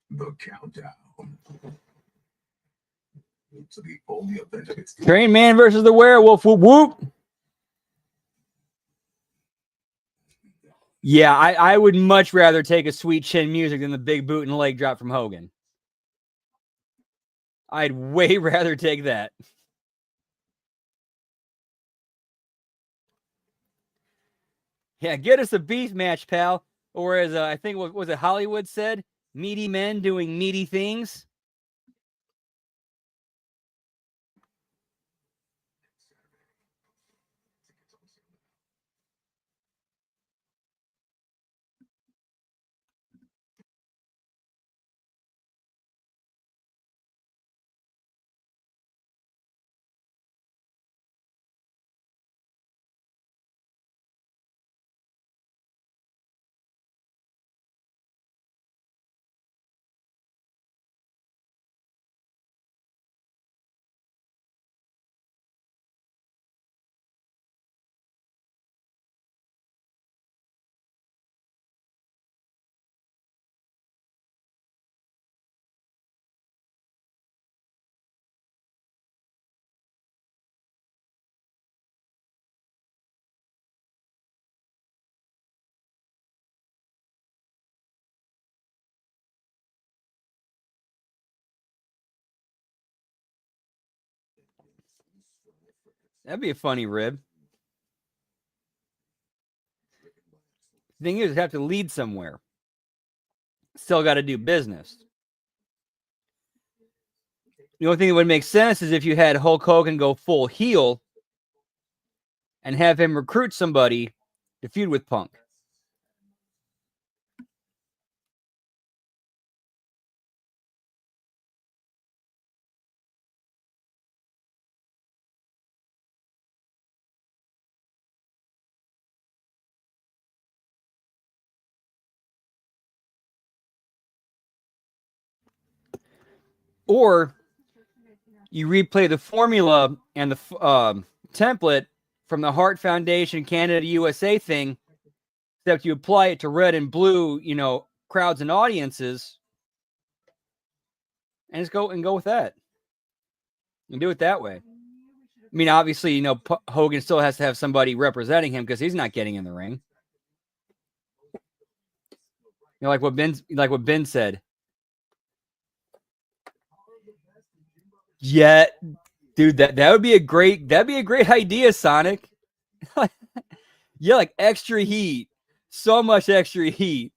S3: The countdown to the only event of its
S1: Train Man versus the Werewolf. Whoop whoop. Yeah, I would much rather take a sweet chin music than the big boot and leg drop from Hogan. I'd way rather take that. Yeah, get us a beef match, pal. Or as I think what was it Hollywood said, meaty men doing meaty things. That'd be a funny rib. The thing is, you have to lead somewhere. Still got to do business. The only thing that would make sense is if you had Hulk Hogan go full heel and have him recruit somebody to feud with Punk. Or you replay the formula and the template from the Hart Foundation Canada USA thing, except you apply it to red and blue, crowds and audiences, and just go with that. And do it that way. I mean, obviously, Hogan still has to have somebody representing him because he's not getting in the ring. Like what Ben said. Yeah, dude, that'd be a great idea, Sonic. Yeah, like extra heat. So much extra heat.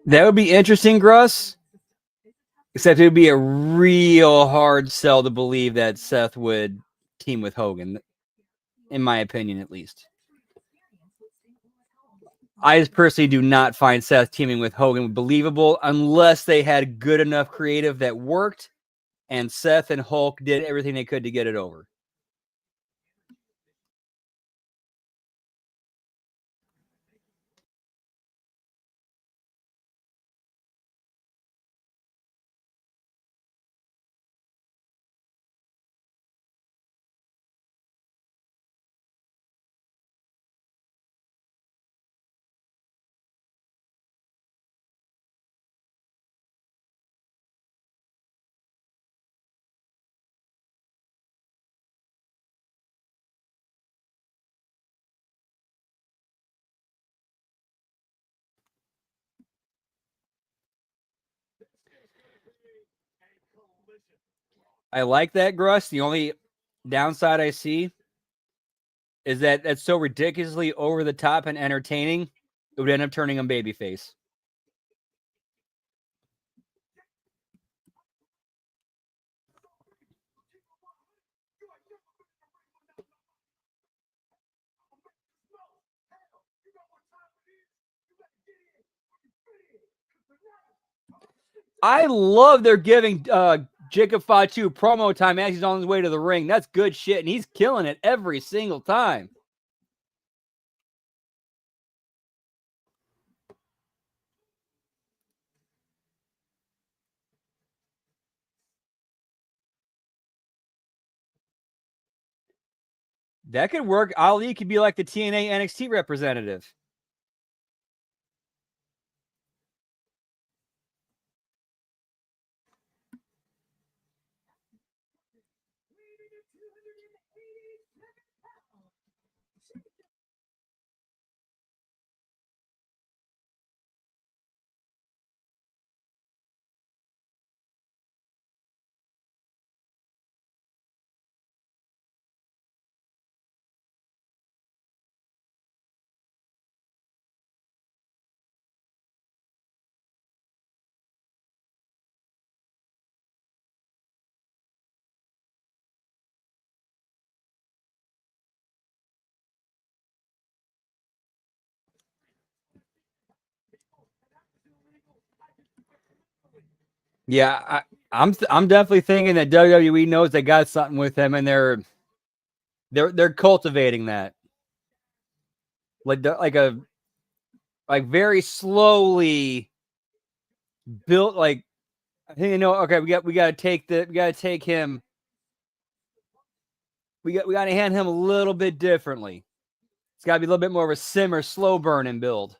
S1: That would be interesting, Gruss. Except it would be a real hard sell to believe that Seth would team with Hogan, in my opinion, at least. I just personally do not find Seth teaming with Hogan believable unless they had good enough creative that worked and Seth and Hulk did everything they could to get it over. I like that, Gruss. The only downside I see is that that's so ridiculously over the top and entertaining, it would end up turning him babyface. I love they're giving Jacob Fatu promo time as he's on his way to the ring. That's good shit, and he's killing it every single time. That could work. Ali could be like the TNA NXT representative. Yeah, I'm definitely thinking that WWE knows they got something with him, and they're cultivating that, like very slowly built. Like, I think okay, we got to take him. We got to hand him a little bit differently. It's got to be a little bit more of a simmer, slow burn and build.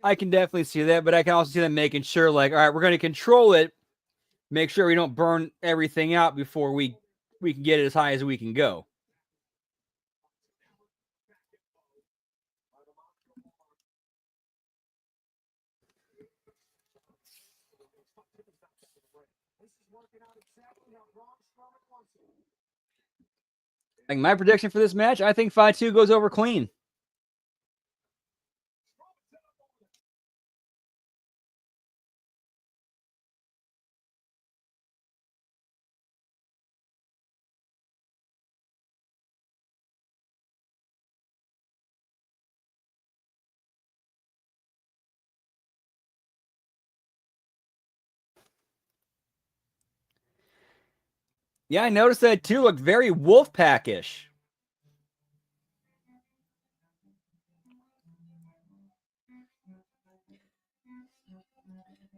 S1: I can definitely see that, but I can also see them making sure, like, all right, we're going to control it, make sure we don't burn everything out before we can get it as high as we can go. Like my prediction for this match, I think Fatu goes over clean. Yeah, I noticed that too. Looked very Wolfpack-ish.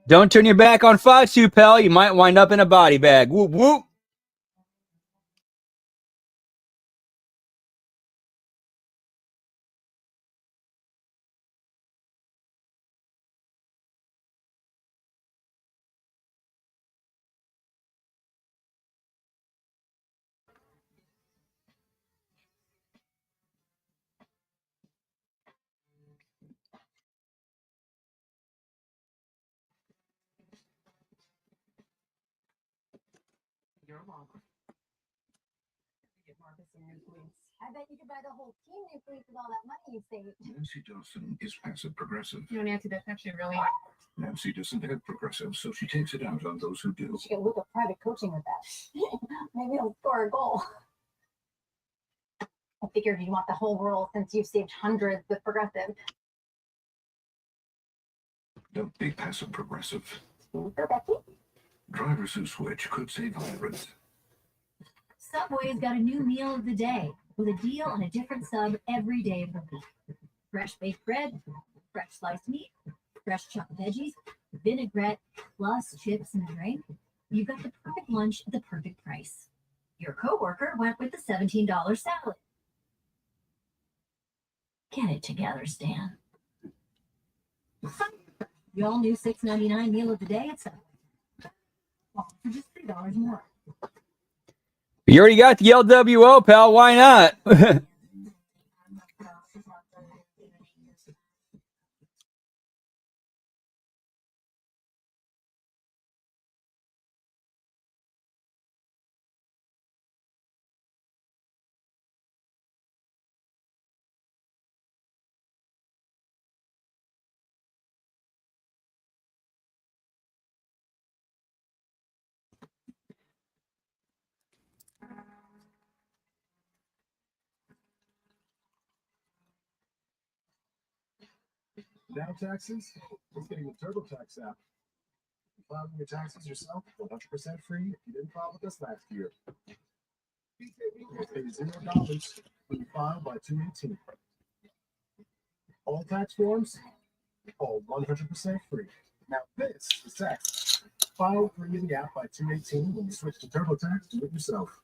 S1: Don't turn your back on Fatu, pal. You might wind up in a body bag. Whoop, whoop.
S4: You're welcome. Get Marcus some new cleats. I bet you could buy the whole team new cleats with all that money you saved.
S6: Nancy Dawson is passive progressive.
S4: You know, Nancy, that's actually really.
S6: Nancy doesn't have progressive, so she takes it out on those who do.
S4: She could look at private coaching with that. Maybe he'll score a goal. I figured you'd want the whole world since you've saved hundreds with progressive.
S6: Don't be passive progressive.
S4: For Becky.
S6: Drivers who switch could save hundreds.
S7: Subway's got a new meal of the day with a deal on a different sub every day of the week. Fresh baked bread, fresh sliced meat, fresh chopped veggies, vinaigrette, plus chips and a drink. You've got the perfect lunch at the perfect price. Your coworker went with the $17 salad. Get it together, Stan. The all new $6.99 meal of the day at Subway. All for just $3 more.
S1: You already got the LWO, pal. Why not?
S3: Now taxes? It's getting the TurboTax app. Filing your taxes yourself, 100% free if you didn't file with us last year. Pay $0 when you file by 2/18. All tax forms, all 100% free. Now this is tax. File free in the app by 2/18 when you switch to TurboTax. Do it yourself.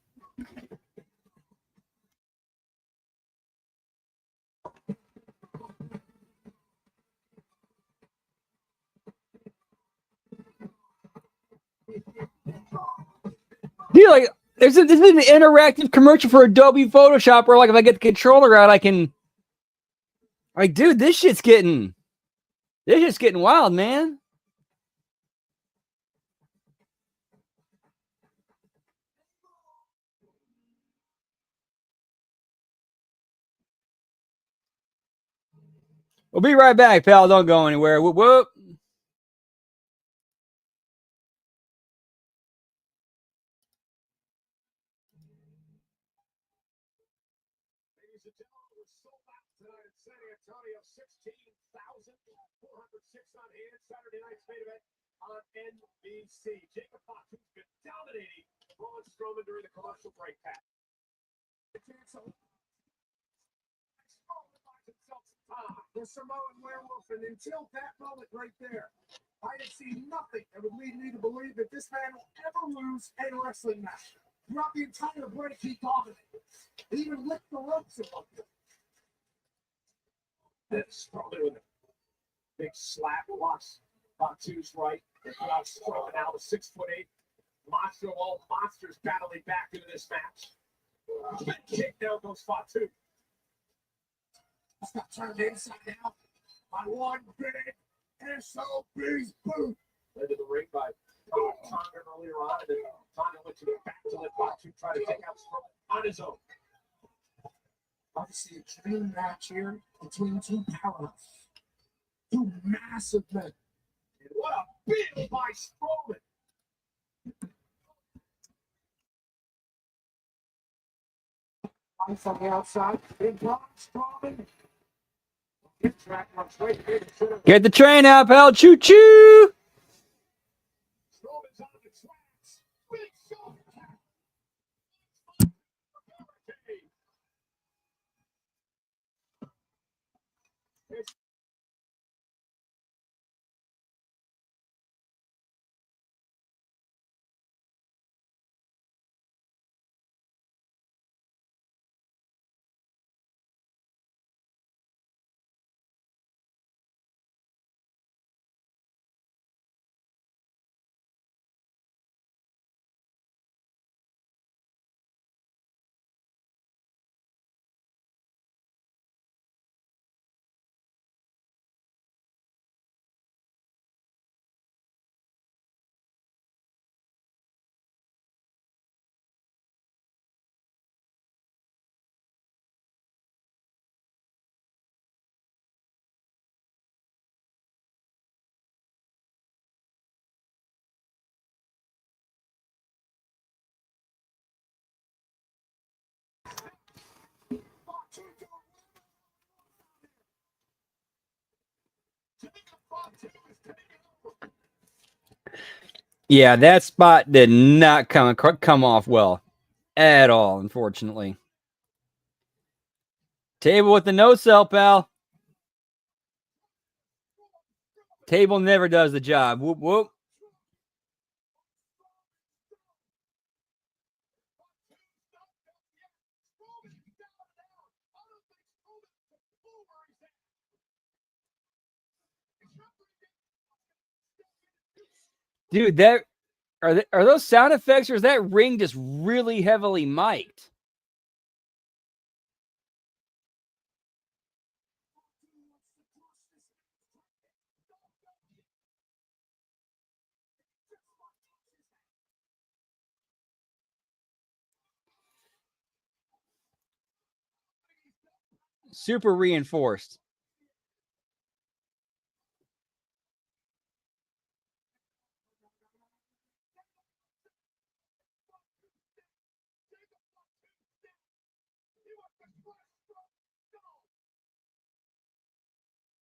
S1: Dude, like, this is an interactive commercial for Adobe Photoshop where, like, if I get the controller out, I can. Like, dude, this shit's getting wild, man. We'll be right back, pal. Don't go anywhere. Whoop, whoop.
S3: Ladies and gentlemen, we're sold out tonight in San Antonio. 16,406 on hand. Saturday night's main event on NBC. Jacob Fox, who's been dominating Braun Strowman during the commercial break pass. The Samoan werewolf, and until that moment right there, I have seen nothing that would lead me to believe that this man will ever lose a wrestling match. Throughout the entire break, he dominated. He even licked the ropes above him. That's probably with a big slap blocks Fatu's right. They put out Strowman now, the 6'8" monster of all monsters battling back into this match. Big kick, down goes Fatu. It's got turned inside out by one big SOB's boot. Led to the ring by Tonga earlier on, and then Tonga went to the back to let Fatu try to take out Strowman on his own. Obviously, a dream match here between two powerhouses, two massive men. And what a big by Strowman! Lights on the outside, big Braun Strowman.
S1: Get the train out, pal. Choo choo.
S3: Strowman's on the tracks. Big shot attack.
S1: Yeah, that spot did not come off well at all, unfortunately. Table with the no sell, pal. Table never does the job. Whoop, whoop. Dude, that are those sound effects, or is that ring just really heavily mic'd? Super reinforced.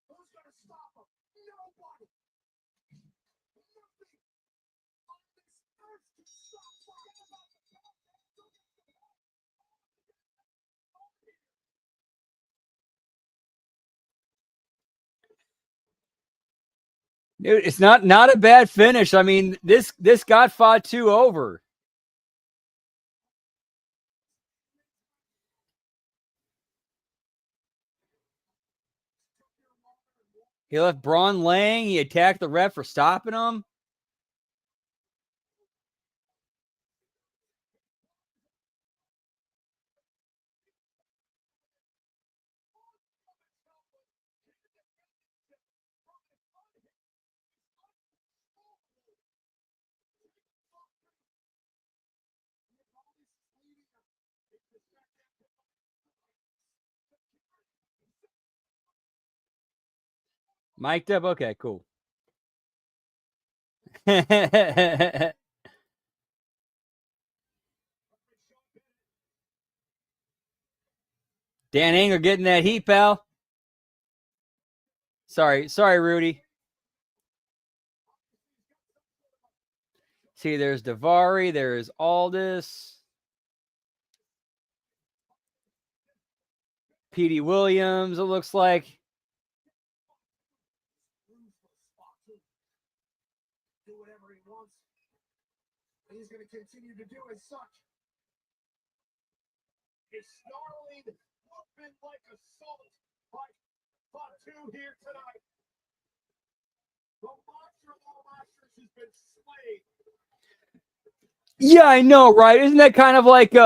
S3: Who's gonna stop him? Nobody. Nothing on this earth can stop
S1: Dude, it's not a bad finish. I mean, this got 5-2 over. He left Braun laying. He attacked the ref for stopping him. Mic'd up? Okay, cool. Dan Engler getting that heat, pal. Sorry, Rudy. See, there's Davari, there's Aldis, Petey Williams, it looks like.
S3: do whatever he wants. And he's going to continue to do as such. A snarling, whooping like assault by Fatu here tonight. The monster of all monsters has been slain.
S1: Yeah, I know, right? Isn't that kind of like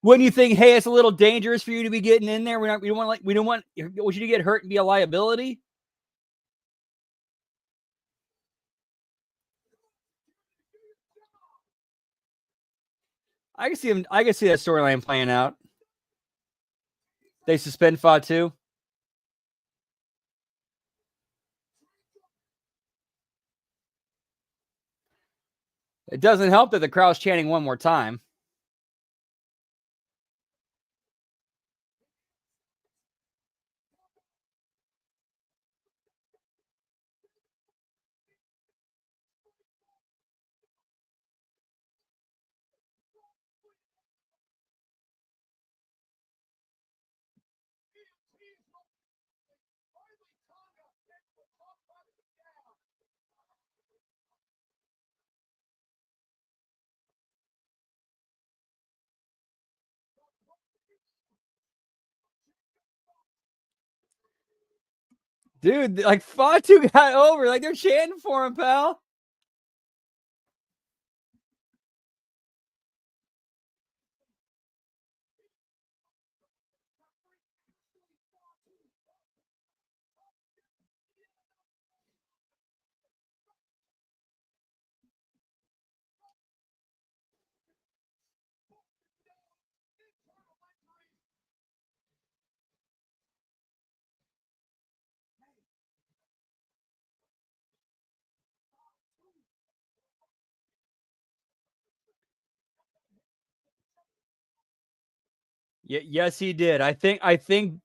S1: when you think, hey, it's a little dangerous for you to be getting in there? We don't want you to get hurt and be a liability. I can see that storyline playing out. They suspend Fatu. It doesn't help that the crowd's chanting one more time. Dude, like Fatu got over. Like they're chanting for him, pal. Yes, he did. I think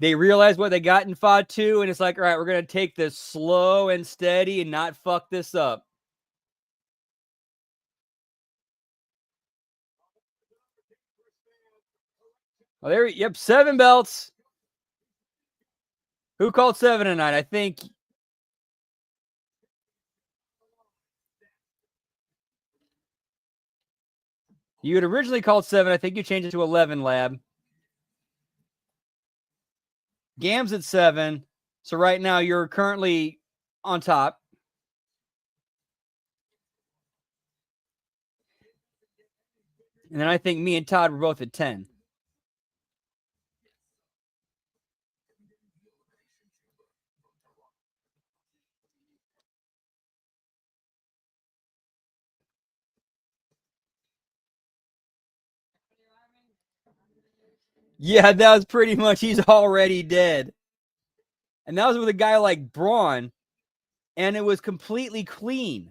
S1: they realized what they got in Fatu, and it's like, all right, we're gonna take this slow and steady and not fuck this up. Oh, there. Yep, 7 belts. Who called 7 tonight? I think. You had originally called 7. I think you changed it to 11, Lab. Gam's at 7. So right now you're currently on top. And then I think me and Todd were both at 10. Yeah, that was pretty much, he's already dead. And that was with a guy like Braun, and it was completely clean.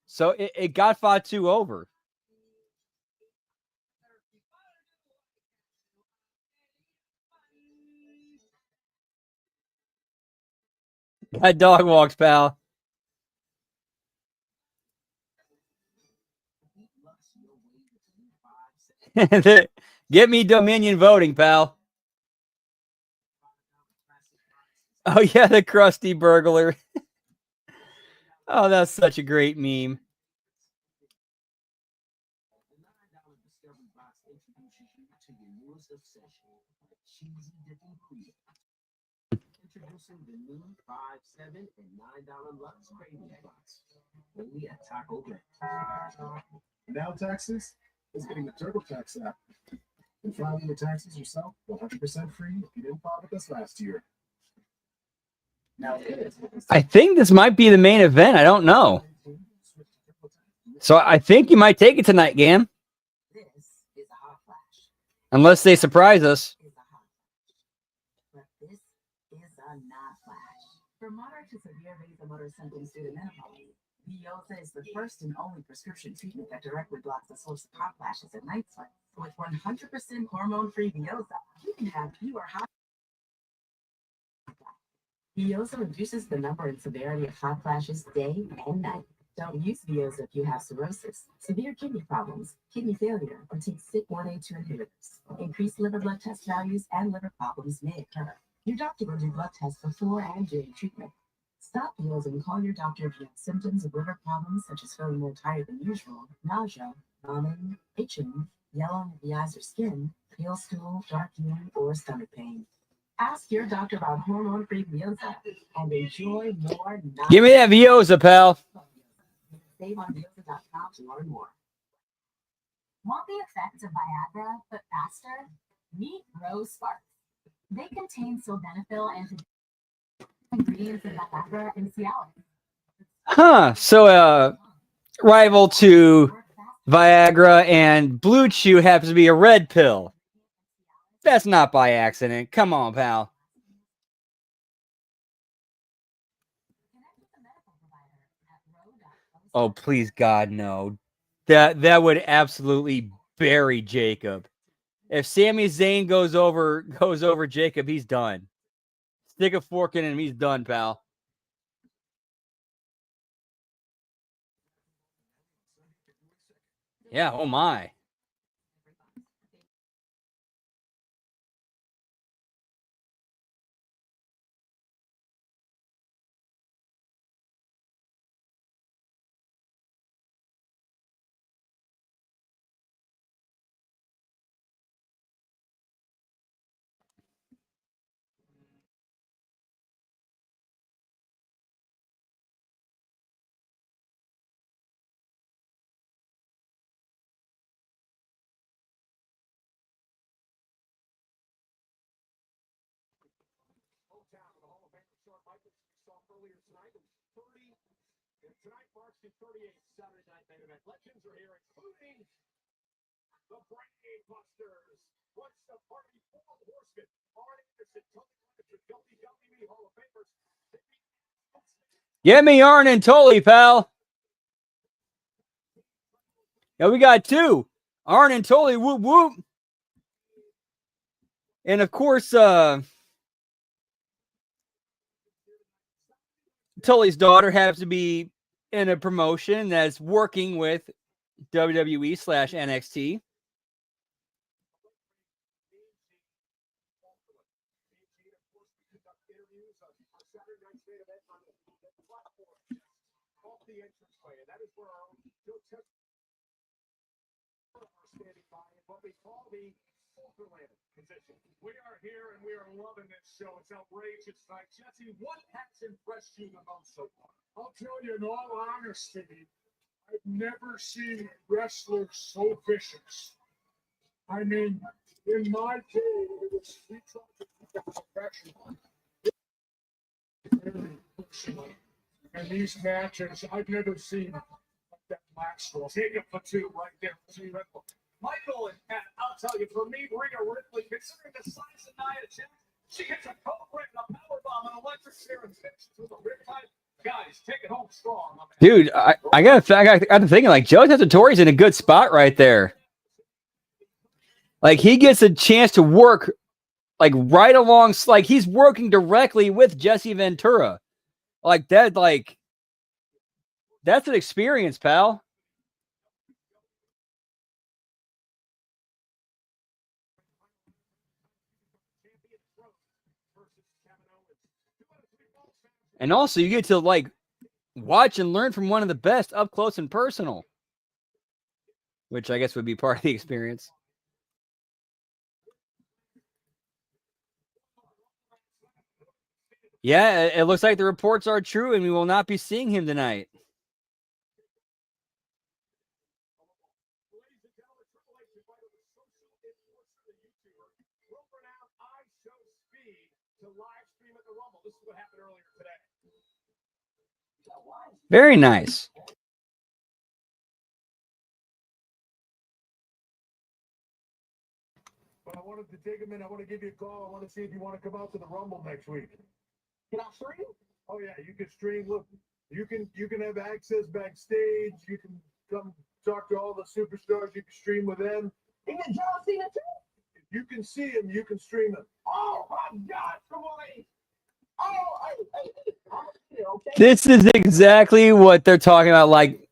S1: So it got Fatu over. That dog walks, pal. Get me Dominion voting, pal. Oh, yeah, the crusty burglar. Oh, that's such a great meme.
S2: Introducing the new $5, $7, and $9 Lux Craving Box. Only at Taco Bell.
S3: Now Taxes is getting the TurboTax app. And filing your taxes yourself 100% free if you didn't file with us last year. Now
S1: I think this might be the main event. I don't know. So I think you might take it tonight, Gam.
S2: This is a hot flash.
S1: Unless they surprise us.
S2: Is a hot flash. But this is a not flash. For moderate to severe vasomotor symptoms due to menopause, Veoza is the first and only prescription treatment that directly blocks the source of hot flashes at night sweats. With 100% hormone-free Veoza, you can have fewer hot. Veoza reduces the number and severity of hot flashes day and night. Don't use Veoza if you have cirrhosis, severe kidney problems, kidney failure, or take CYP1A2 inhibitors. Increased liver blood test values and liver problems may occur. Your doctor will do blood tests before and during treatment. Stop Veoza and call your doctor if you have symptoms of liver problems such as feeling more tired than usual, nausea, vomiting, itching, yellowing of the eyes or skin, pale stool, dark urine, or stomach pain. Ask your doctor about hormone-free Veoza and enjoy more.
S1: Give me that Veoza, pal.
S2: Save on Veoza.com to learn more.
S7: Want the effects of Viagra, but faster? Meet Rose Sparks. They contain sildenafil and ingredients of Viagra and Cialis.
S1: Huh. So rival to Viagra and Blue Chew happens to be a red pill. That's not by accident. Come on, pal. Oh, please, God, no. That would absolutely bury Jacob. If Sami Zayn goes over Jacob, he's done. Stick a fork in him, he's done, pal. Yeah, oh my.
S3: Hometown of the Hall of Famer Shawn Michaels, we saw earlier tonight. 30, and tonight marks the 38th Saturday Night Main Event. Legends are here, including the Brain Busters. What's the party? Four Horsemen. Arn Anderson, Tony Blanchard, WWE Hall of Famers.
S1: Get me Arn and Tully, pal. Yeah, we got two. Arn and Tully, whoop whoop. And of course, Tully's daughter happens to be in a promotion that's working with WWE/NXT.
S3: The entranceway, and that is where our Joe Test are standing by in what we call the overland position. We are here and we are loving this show. It's outrageous tonight. Jesse, what has impressed you the most so far? I'll tell you in all honesty, I've never seen wrestlers so vicious. I mean, in my day, it was we tried to keep it professional. Very personal. And these matches, I've never seen like that Maxwell. Take it for two right there. Michael and Pat, I'll tell you, for me, Rhea Ripley, considering the size of Nia Jax, she hits a cobra and a powerbomb, an electric chair, and finishes with a riptide. Guys, take it home strong.
S1: Dude, I got to thinking, like, Joe Tessitore's in a good spot right there. Like, he gets a chance to work, like, right along, like, he's working directly with Jesse Ventura. Like that, like that's an experience, pal. And also you get to like watch and learn from one of the best up close and personal, which I guess would be part of the experience. Yeah, it looks like the reports are true and we will not be seeing him tonight. Very nice.
S3: But I wanted to take a minute. I want to give you a call. I want to see if you want to come out to the Rumble next week.
S5: Can I stream?
S3: Oh yeah, you can stream. Look, you can have access backstage. You can come talk to all the superstars. You can stream with them.
S5: Even John Cena too?
S3: If you can see him, you can stream him.
S5: Oh my God! Come on! Okay.
S1: This is exactly what they're talking about. Like,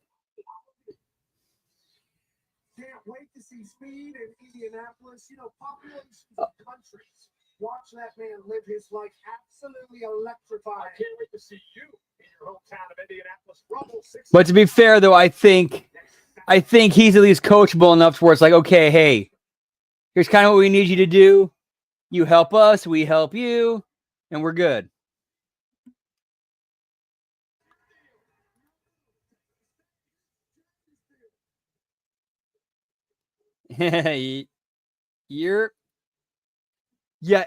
S3: Can't wait to see Speed in Indianapolis. You know, popular countries. Watch that man live his life absolutely electrified. I can't wait to see you in your hometown of Indianapolis. Rumble 6.
S1: But to be fair, though, I think he's at least coachable enough to where it's like, okay, hey, here's kind of what we need you to do. You help us, we help you, and we're good.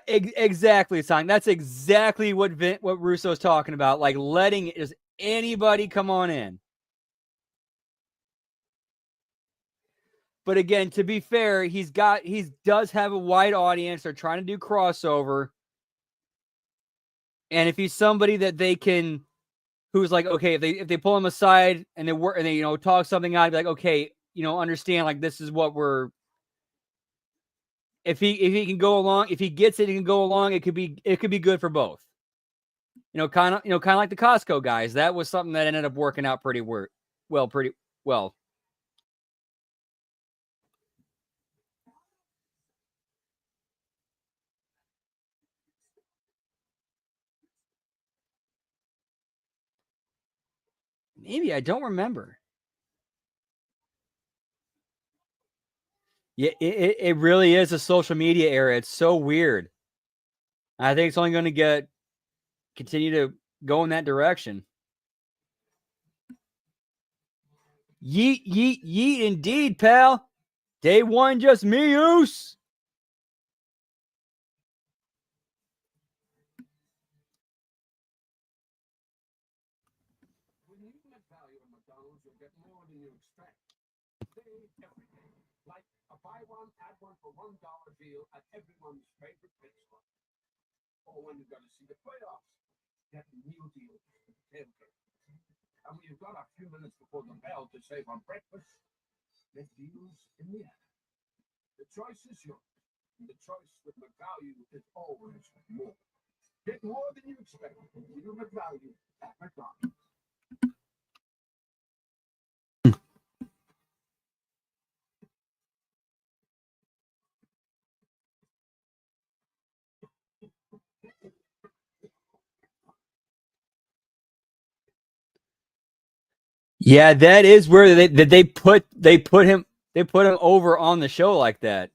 S1: Exactly, Son. That's exactly what Russo's talking about. Like letting just anybody come on in. But again, to be fair, he does have a wide audience. They're trying to do crossover. And if he's somebody that they can, who's like, okay, if they pull him aside and they work and they talk something out, be like, okay, understand, like, this is what we're. If he can go along, if he gets it, he can go along. It could be good for both. Kind of like the Costco guys. That was something that ended up working out pretty well. Maybe I don't remember. Yeah, it really is a social media era. It's so weird. I think it's only going to continue to go in that direction. Yeet, yeet, yeet, indeed, pal. Day one, just me, Oos.
S3: With movement value at McDonald's, you'll get more than you expect. Save every day. Like a buy one, add one for $1 deal at everyone's favorite pizza. Or when you've got to see the playoffs, get meal deals for the tailgate. And when you've got a few minutes before the bell to save on breakfast, get deals in the app. The choice is yours. And the choice with McValue is always more. Get more than you expect. You McValue at McDonald's.
S1: Yeah, that is where they put him over on the show like that.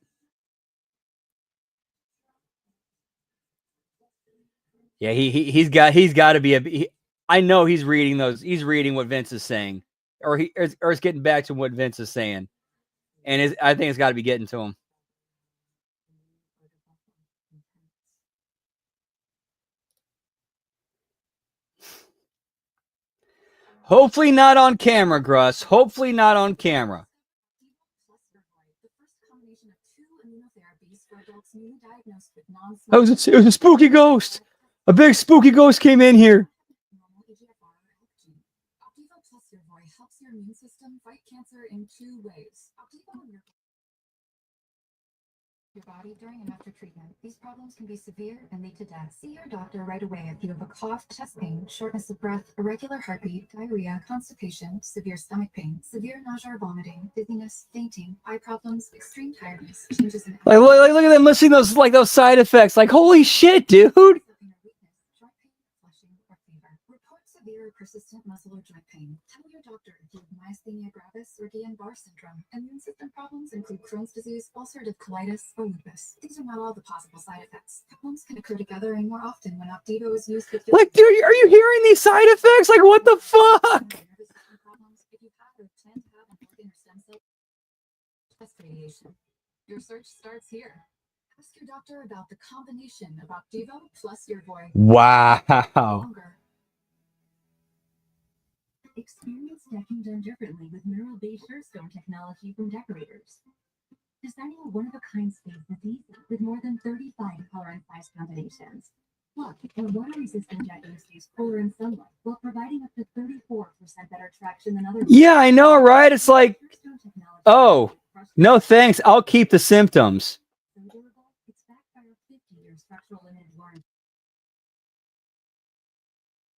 S1: Yeah, he's got to be I know he's reading those. He's reading what Vince is saying, or it's getting back to what Vince is saying, and I think it's got to be getting to him. Hopefully not on camera, Gruss. Hopefully not on camera. It was a spooky ghost. A big spooky ghost came in here.
S4: Helps your immune system fight cancer in 2 ways. Your body during and after treatment. These problems can be severe and lead to death. See your doctor right away if you have a cough, chest pain, shortness of breath, irregular heartbeat, diarrhea, constipation, severe stomach pain, severe nausea or vomiting, dizziness, fainting, eye problems, extreme tiredness, changes in
S1: Like look at them listing those side effects. Like, holy shit, dude.
S4: Report severe persistent muscle or joint pain. Tell your doctor if you have myasthenia gravis or Guillain-Barré syndrome. Immune system problems include Crohn's disease, ulcerative colitis, or lupus. These are not all the possible side effects. Problems can occur together and more often when Opdivo is used with your...
S1: Like, dude, are you hearing these side effects? Like, what the fuck?
S4: If you have or plan to have an organ or stem cell test radiation, your search starts here. Ask your doctor about the combination of Opdivo plus your voice.
S1: Wow.
S7: Experience decking done differently with mineral-based Surestone technology from Decorators. Designing a one-of-a-kind space that's easy with more than 35 color and size combinations. Plus, a water-resistant decking stays cooler in sunlight while providing up to 34% better traction than other.
S1: Yeah, I know, right? It's like, oh, no thanks. I'll keep the symptoms.
S7: So durable, it's backed by our 50-year structural image warranty.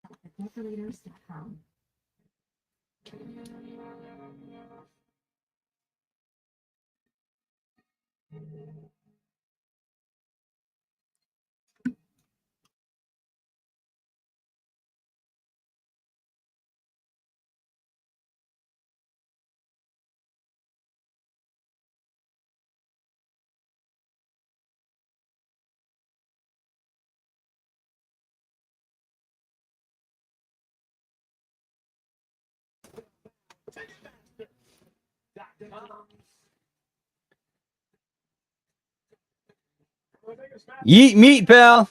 S7: At Decorators.com.
S1: Yeet meat, pal.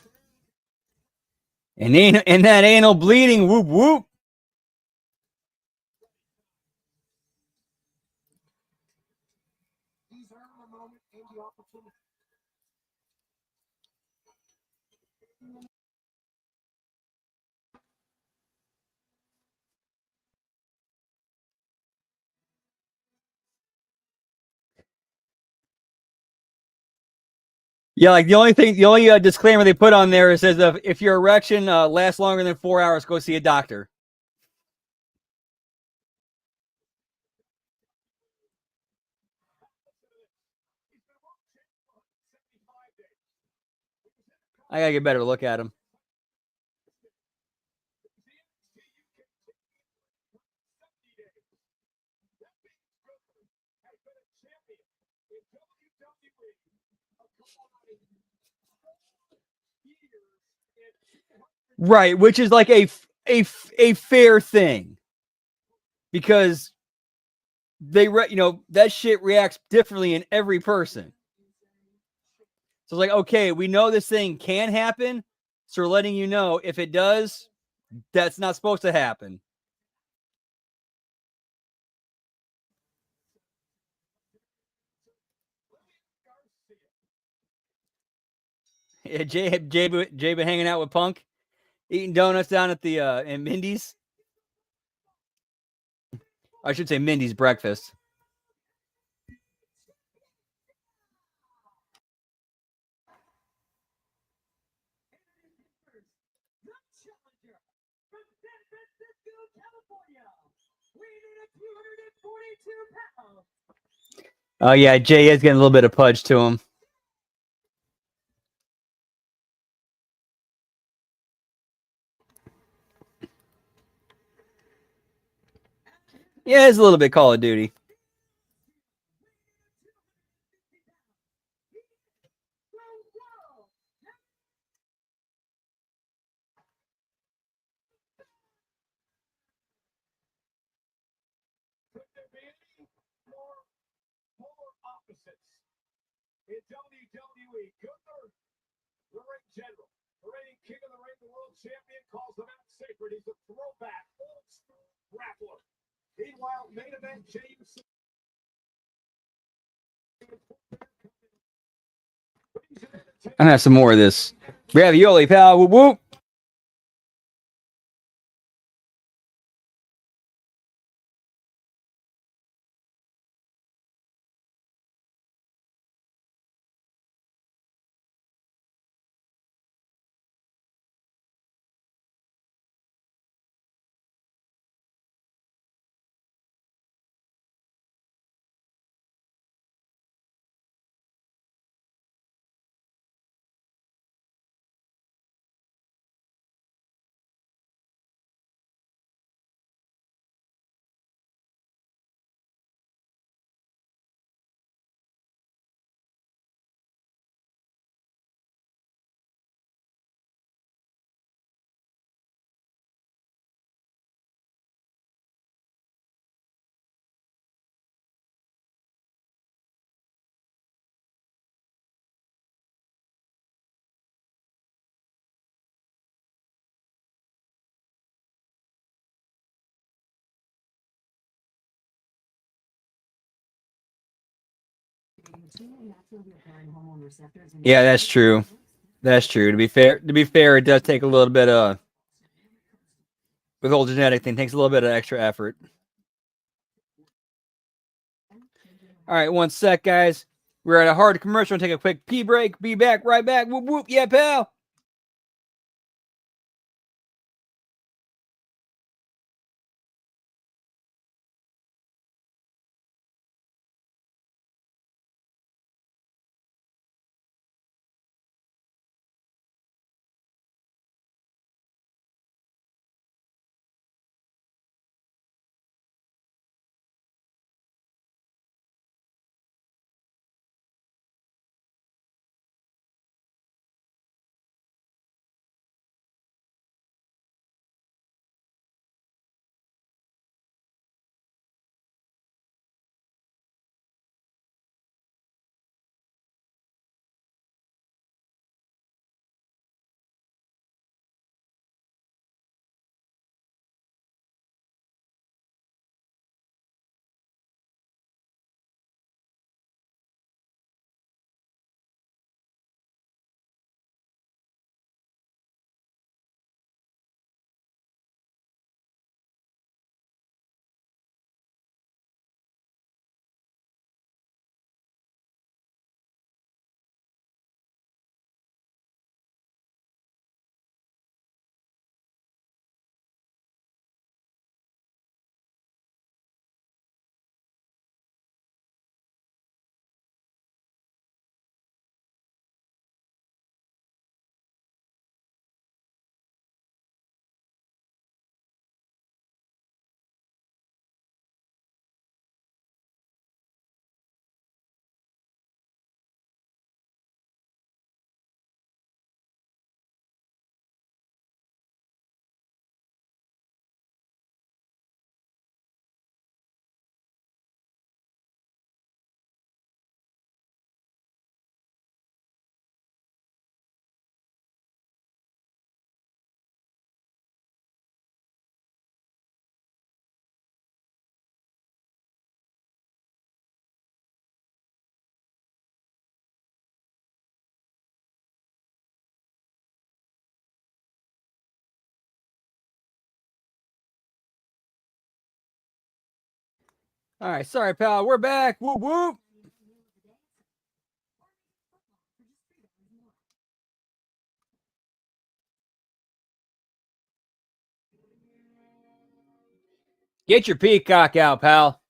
S1: And that anal bleeding, whoop whoop.
S3: He's earned the moment and the opportunity.
S1: Yeah, like the only disclaimer they put on there is says if your erection lasts longer than 4 hours, go see a doctor. I gotta get a better look at him. Right, which is like a fair thing because that shit reacts differently in every person. So it's like, okay, we know this thing can happen, so we're letting you know if it does, that's not supposed to happen. Yeah, Jay been hanging out with Punk, eating donuts down at the in Mindy's. I should say Mindy's breakfast. Oh yeah, Jay is getting a little bit of pudge to him. Yeah, it's a little bit Call of Duty.
S3: In WWE, Gunther, the ring general, the reigning king of the ring, the world champion, calls the match sacred. He's a throwback, old school grappler. Meanwhile, main event, James.
S1: I'm gonna have some more of this ravioli, pal. Whoop whoop. Yeah, that's true. That's true. To be fair, it does take a little bit of with the whole genetic thing. Takes a little bit of extra effort. All right, one sec, guys. We're at a hard commercial. Take a quick pee break. Be back, right back. Whoop whoop. Yeah, pal. All right, sorry, pal. We're back. Whoop whoop. Get your peacock out, pal.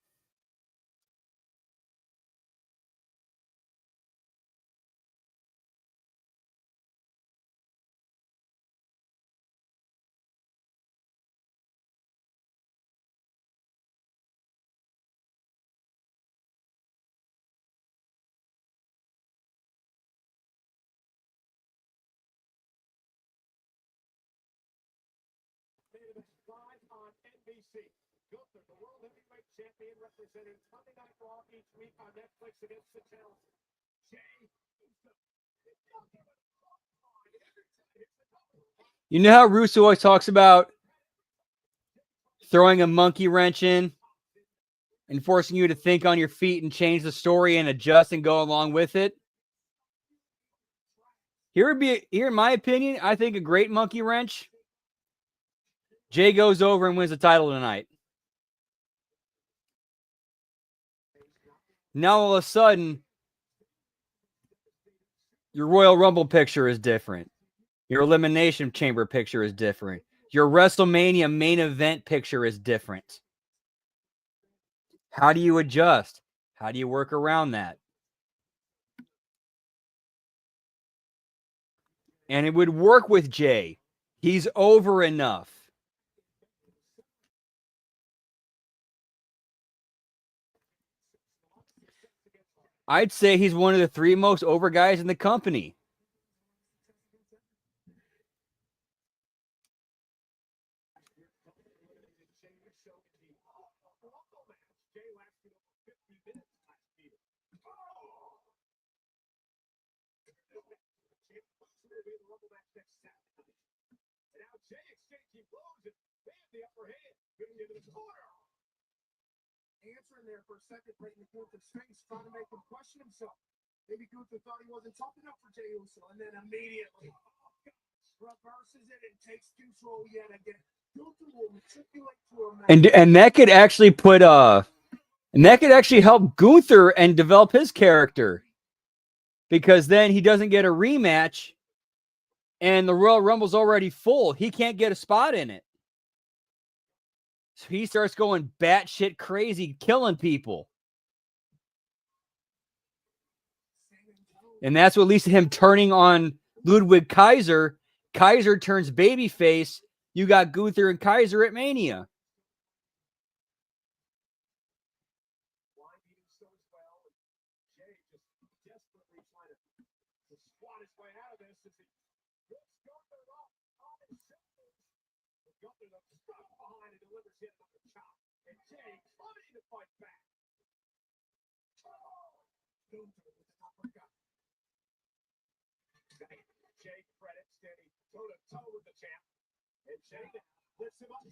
S3: Live on NBC. Gunther, the world heavyweight champion, representing Monday Night Raw each week on Netflix against the Challenge. Jay
S1: You know how Russo always talks about throwing a monkey wrench in and forcing you to think on your feet and change the story and adjust and go along with it? Here, in my opinion, I think a great monkey wrench. Jay goes over and wins the title tonight. Now all of a sudden, your Royal Rumble picture is different. Your Elimination Chamber picture is different. Your WrestleMania main event picture is different. How do you adjust? How do you work around that? And it would work with Jay. He's over enough. I'd say he's one of the 3 most over guys in the company.
S3: answering there for a second, right in Gunther's face, trying to make him question himself. Maybe Gunther thought he wasn't tough enough for Jey Uso, and then immediately reverses it and takes control yet again. Gunther will matriculate to a match.
S1: And that could actually help Gunther and develop his character, because then he doesn't get a rematch and the Royal Rumble's already full. He can't get a spot in it. So he starts going batshit crazy, killing people. And that's what leads to him turning on Ludwig Kaiser. Kaiser turns babyface. You got Gunther and Kaiser at Mania.
S3: Jay credit standing toe-to-toe with the champ. And Jay lifts him up.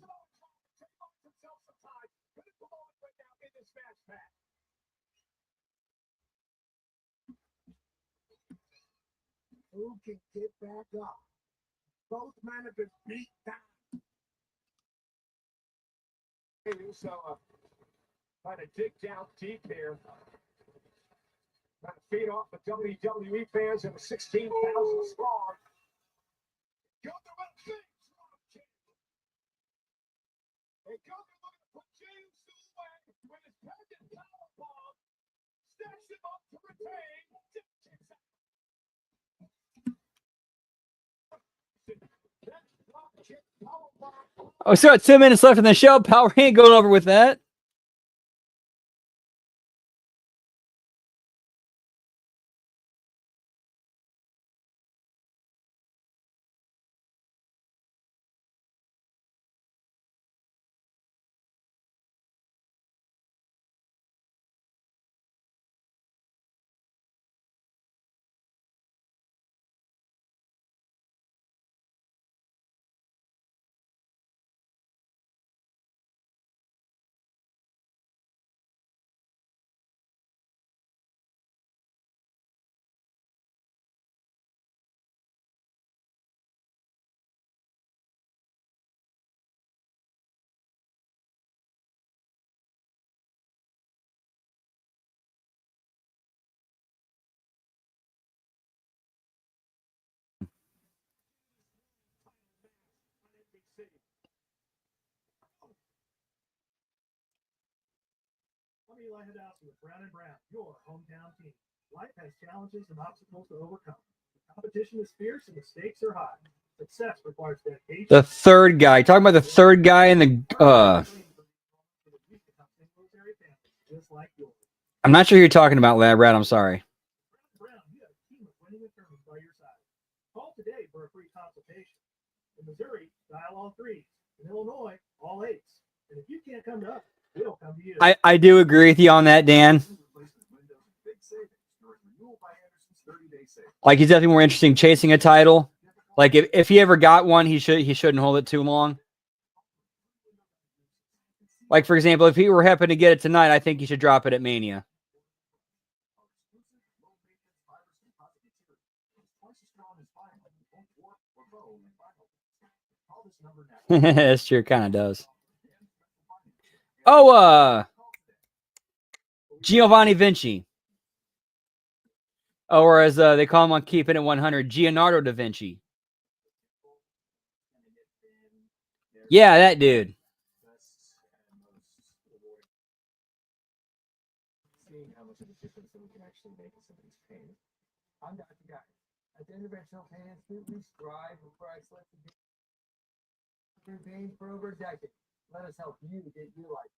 S3: Jay buys himself some time. Critical moment right now in this match, Pat. Who can get back up? Both men have been beat down. Hey, Uso trying to dig down deep here. Trying to feed off the WWE fans and the 16,000 strong. Gunther with a big drop kick. And Gunther looking to put Jey Uso away with his patented powerbomb. Stacks him up to retain. That drop kick powerbomb.
S1: Oh, so 10 minutes left in the show. Power ain't going over with that.
S3: Eli Hadowski with Brown and Brown, your hometown team. Life has challenges and obstacles to overcome. The competition is fierce and the stakes are high. Success requires dedication.
S1: The third guy. Talking about the third guy in the
S3: Just like yours.
S1: I'm not sure who you're talking about, Lab Rat. I'm sorry.
S3: Brown, you have a team of winning attorneys by your side. Call today for a free consultation. In Missouri, dial all threes. In Illinois, all eights. And if you can't come to us, we'll come to you.
S1: I do agree with you on that, Dan. Like, he's definitely more interesting chasing a title. Like, if he ever got one, he shouldn't hold it too long. Like, for example, if he were happen to get it tonight, I think he should drop it at Mania. That's true, kind of does. Oh, Giovanni Vinci. Oh, or as they call him on Keeping It 100, Leonardo da Vinci. Yeah, that dude.
S2: Seeing how much of a difference that we can actually make in somebody's pain. I'm Dr. Guy. At the Interventional Pain Institute, we strive for priceless pain for over a decade. Let us help you get your life.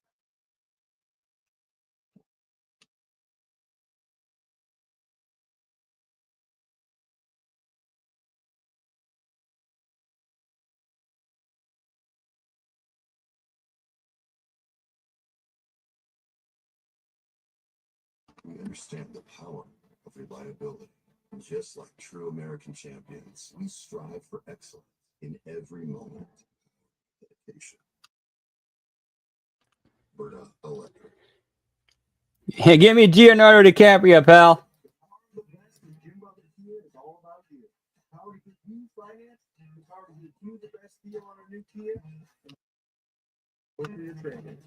S8: We understand the power of reliability. Just like true American champions, we strive for excellence in every moment. Dedication. Berta Electric.
S1: Hey, give me Leonardo DiCaprio, pal.
S3: The best in Jim Brothers Kia is all about you. The power to get you financed, the power to get you the best deal on a new Kia. What do you think?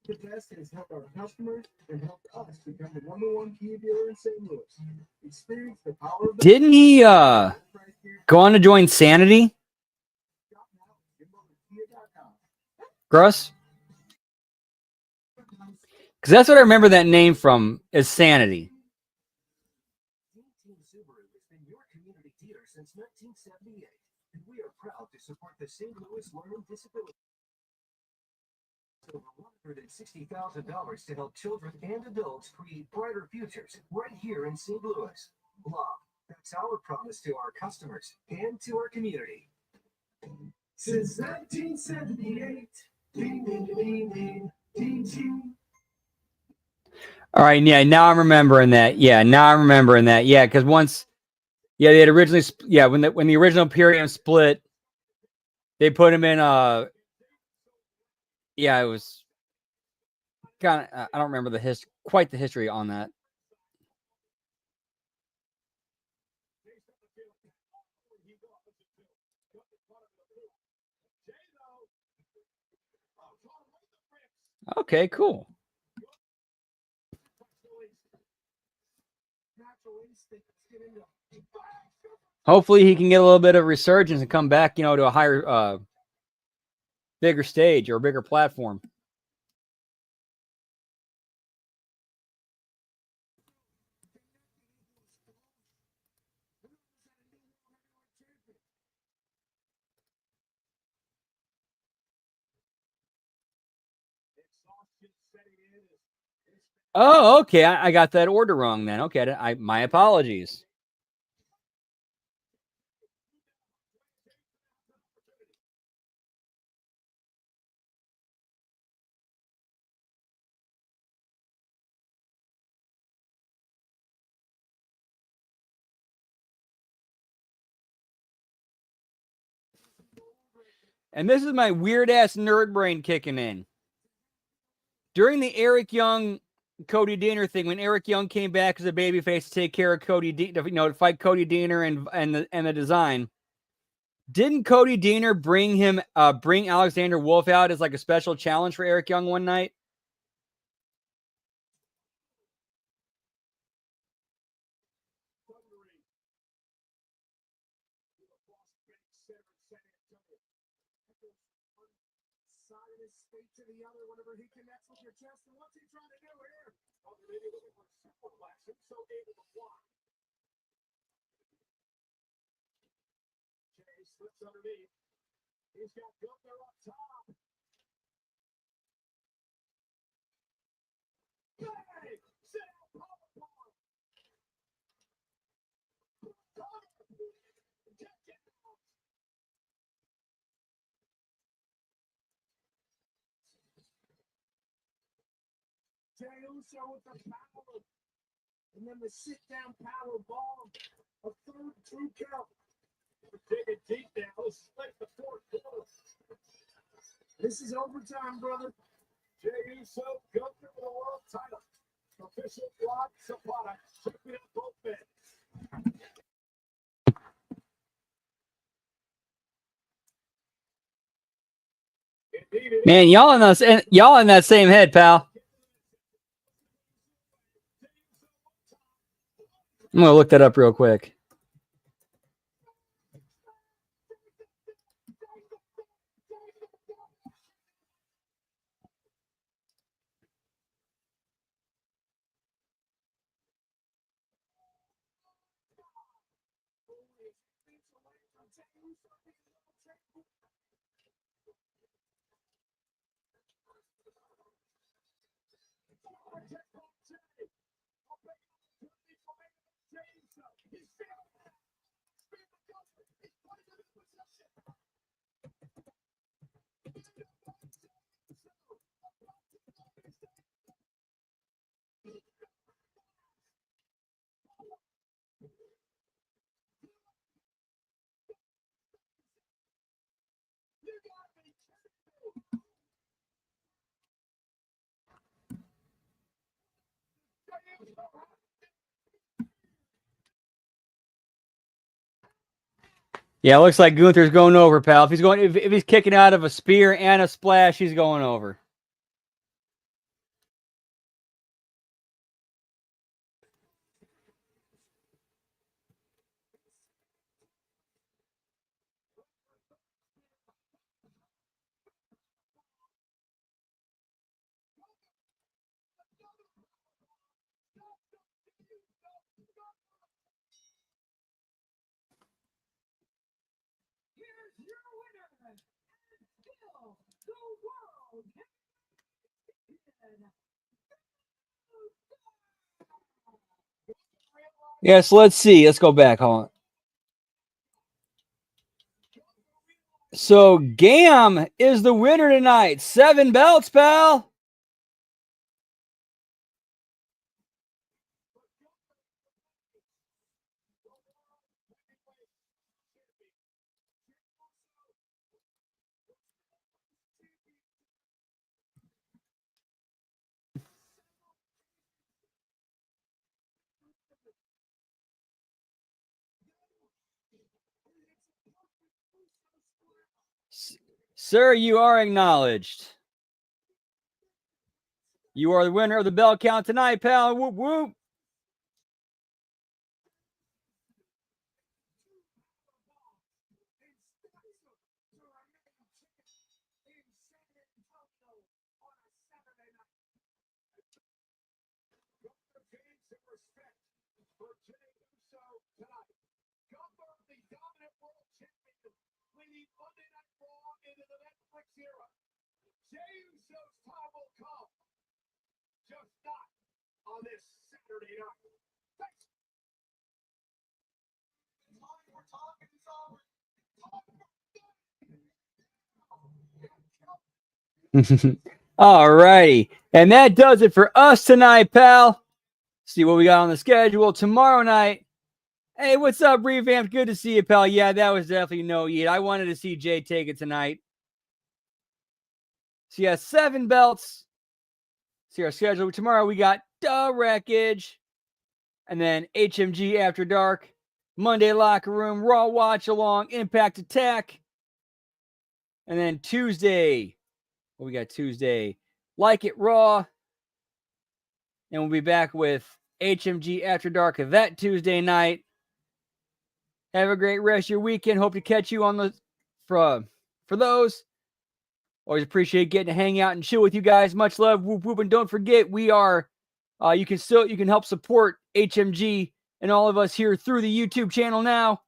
S3: The best has helped our customers and helped us become the #1 Kia dealer in St. Louis. Experience the power of the
S1: Didn't he go on to join Sanity? Gross? Because that's what I remember that name from, is Sanity.
S6: Team Subaru has been your community dealer since 1978, and we are proud to support the St. Louis Learning Disability. Over $160,000 to help children and adults create brighter futures right here in St. Louis. Love, that's our promise to our customers and to our community. Since 1978, ding, ding, ding, ding, ding, ding.
S1: All right, yeah, now I'm remembering that. Yeah, now I'm remembering that. Yeah, because once, yeah, they had originally, yeah, when the original Imperium split, they put him in, yeah, it was kind of, I don't remember quite the history on that. Okay, cool. Hopefully he can get a little bit of resurgence and come back, to a higher, bigger stage or a bigger platform. Oh, okay. I got that order wrong then. Okay, my apologies. And this is my weird ass nerd brain kicking in. During the Eric Young Cody Deaner thing, when Eric Young came back as a babyface to take care of Cody, to fight Cody Deaner and the design, didn't Cody Deaner bring Alexander Wolf out as like a special challenge for Eric Young one night?
S3: side of his state to the other whenever he connects with your chest. And what's he trying to do here? Oh, maybe looking for superplex. He's so able to block. Jay slips underneath. He's got Gunther up top. Bang! Sit out powerbomb. Jey Uso with the power. And then the sit-down power bomb. A third 2 count. We're digging deep now. Let's split the fourth quarter. This is overtime, brother. Jey Uso, Gunther with a world title. Official block, Zapata. Chipping up both men.
S1: Man, y'all in that same head, pal. I'm gonna look that up real quick. Yeah, it looks like Gunther's going over, pal. If he's kicking out of a spear and a splash, he's going over. Yes, let's see. Let's go back. Hold on. So Gam is the winner tonight. 7 belts, pal. Sir, you are acknowledged. You are the winner of the belt count tonight, pal. Whoop, whoop.
S3: Jey Uso's time will come. Just not on this Saturday night. Thanks. We're talking
S1: All righty. And that does it for us tonight, pal. See what we got on the schedule tomorrow night. Hey, what's up, Revamped? Good to see you, pal. Yeah, that was definitely no eat. I wanted to see Jay take it tonight. So, yeah, 7 belts. See our schedule. Tomorrow we got The Wreckage. And then HMG After Dark. Monday Locker Room. Raw Watch-Along. Impact Attack. And then Tuesday. What we got Tuesday? Like It Raw. And we'll be back with HMG After Dark that Tuesday night. Have a great rest of your weekend. Hope to catch you on the for those. Always appreciate getting to hang out and chill with you guys. Much love. Whoop, whoop. And don't forget, we are, you can help support HMG and all of us here through the YouTube channel now.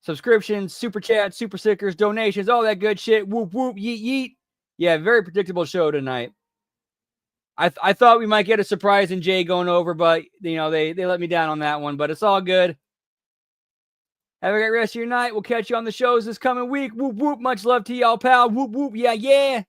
S1: Subscriptions, super chats, super stickers, donations, all that good shit. Whoop, whoop, yeet, yeet. Yeah, very predictable show tonight. I thought we might get a surprise in Jay going over, but, you know, they let me down on that one. But it's all good. Have a great rest of your night. We'll catch you on the shows this coming week. Whoop, whoop. Much love to y'all, pal. Whoop, whoop. Yeah, yeah.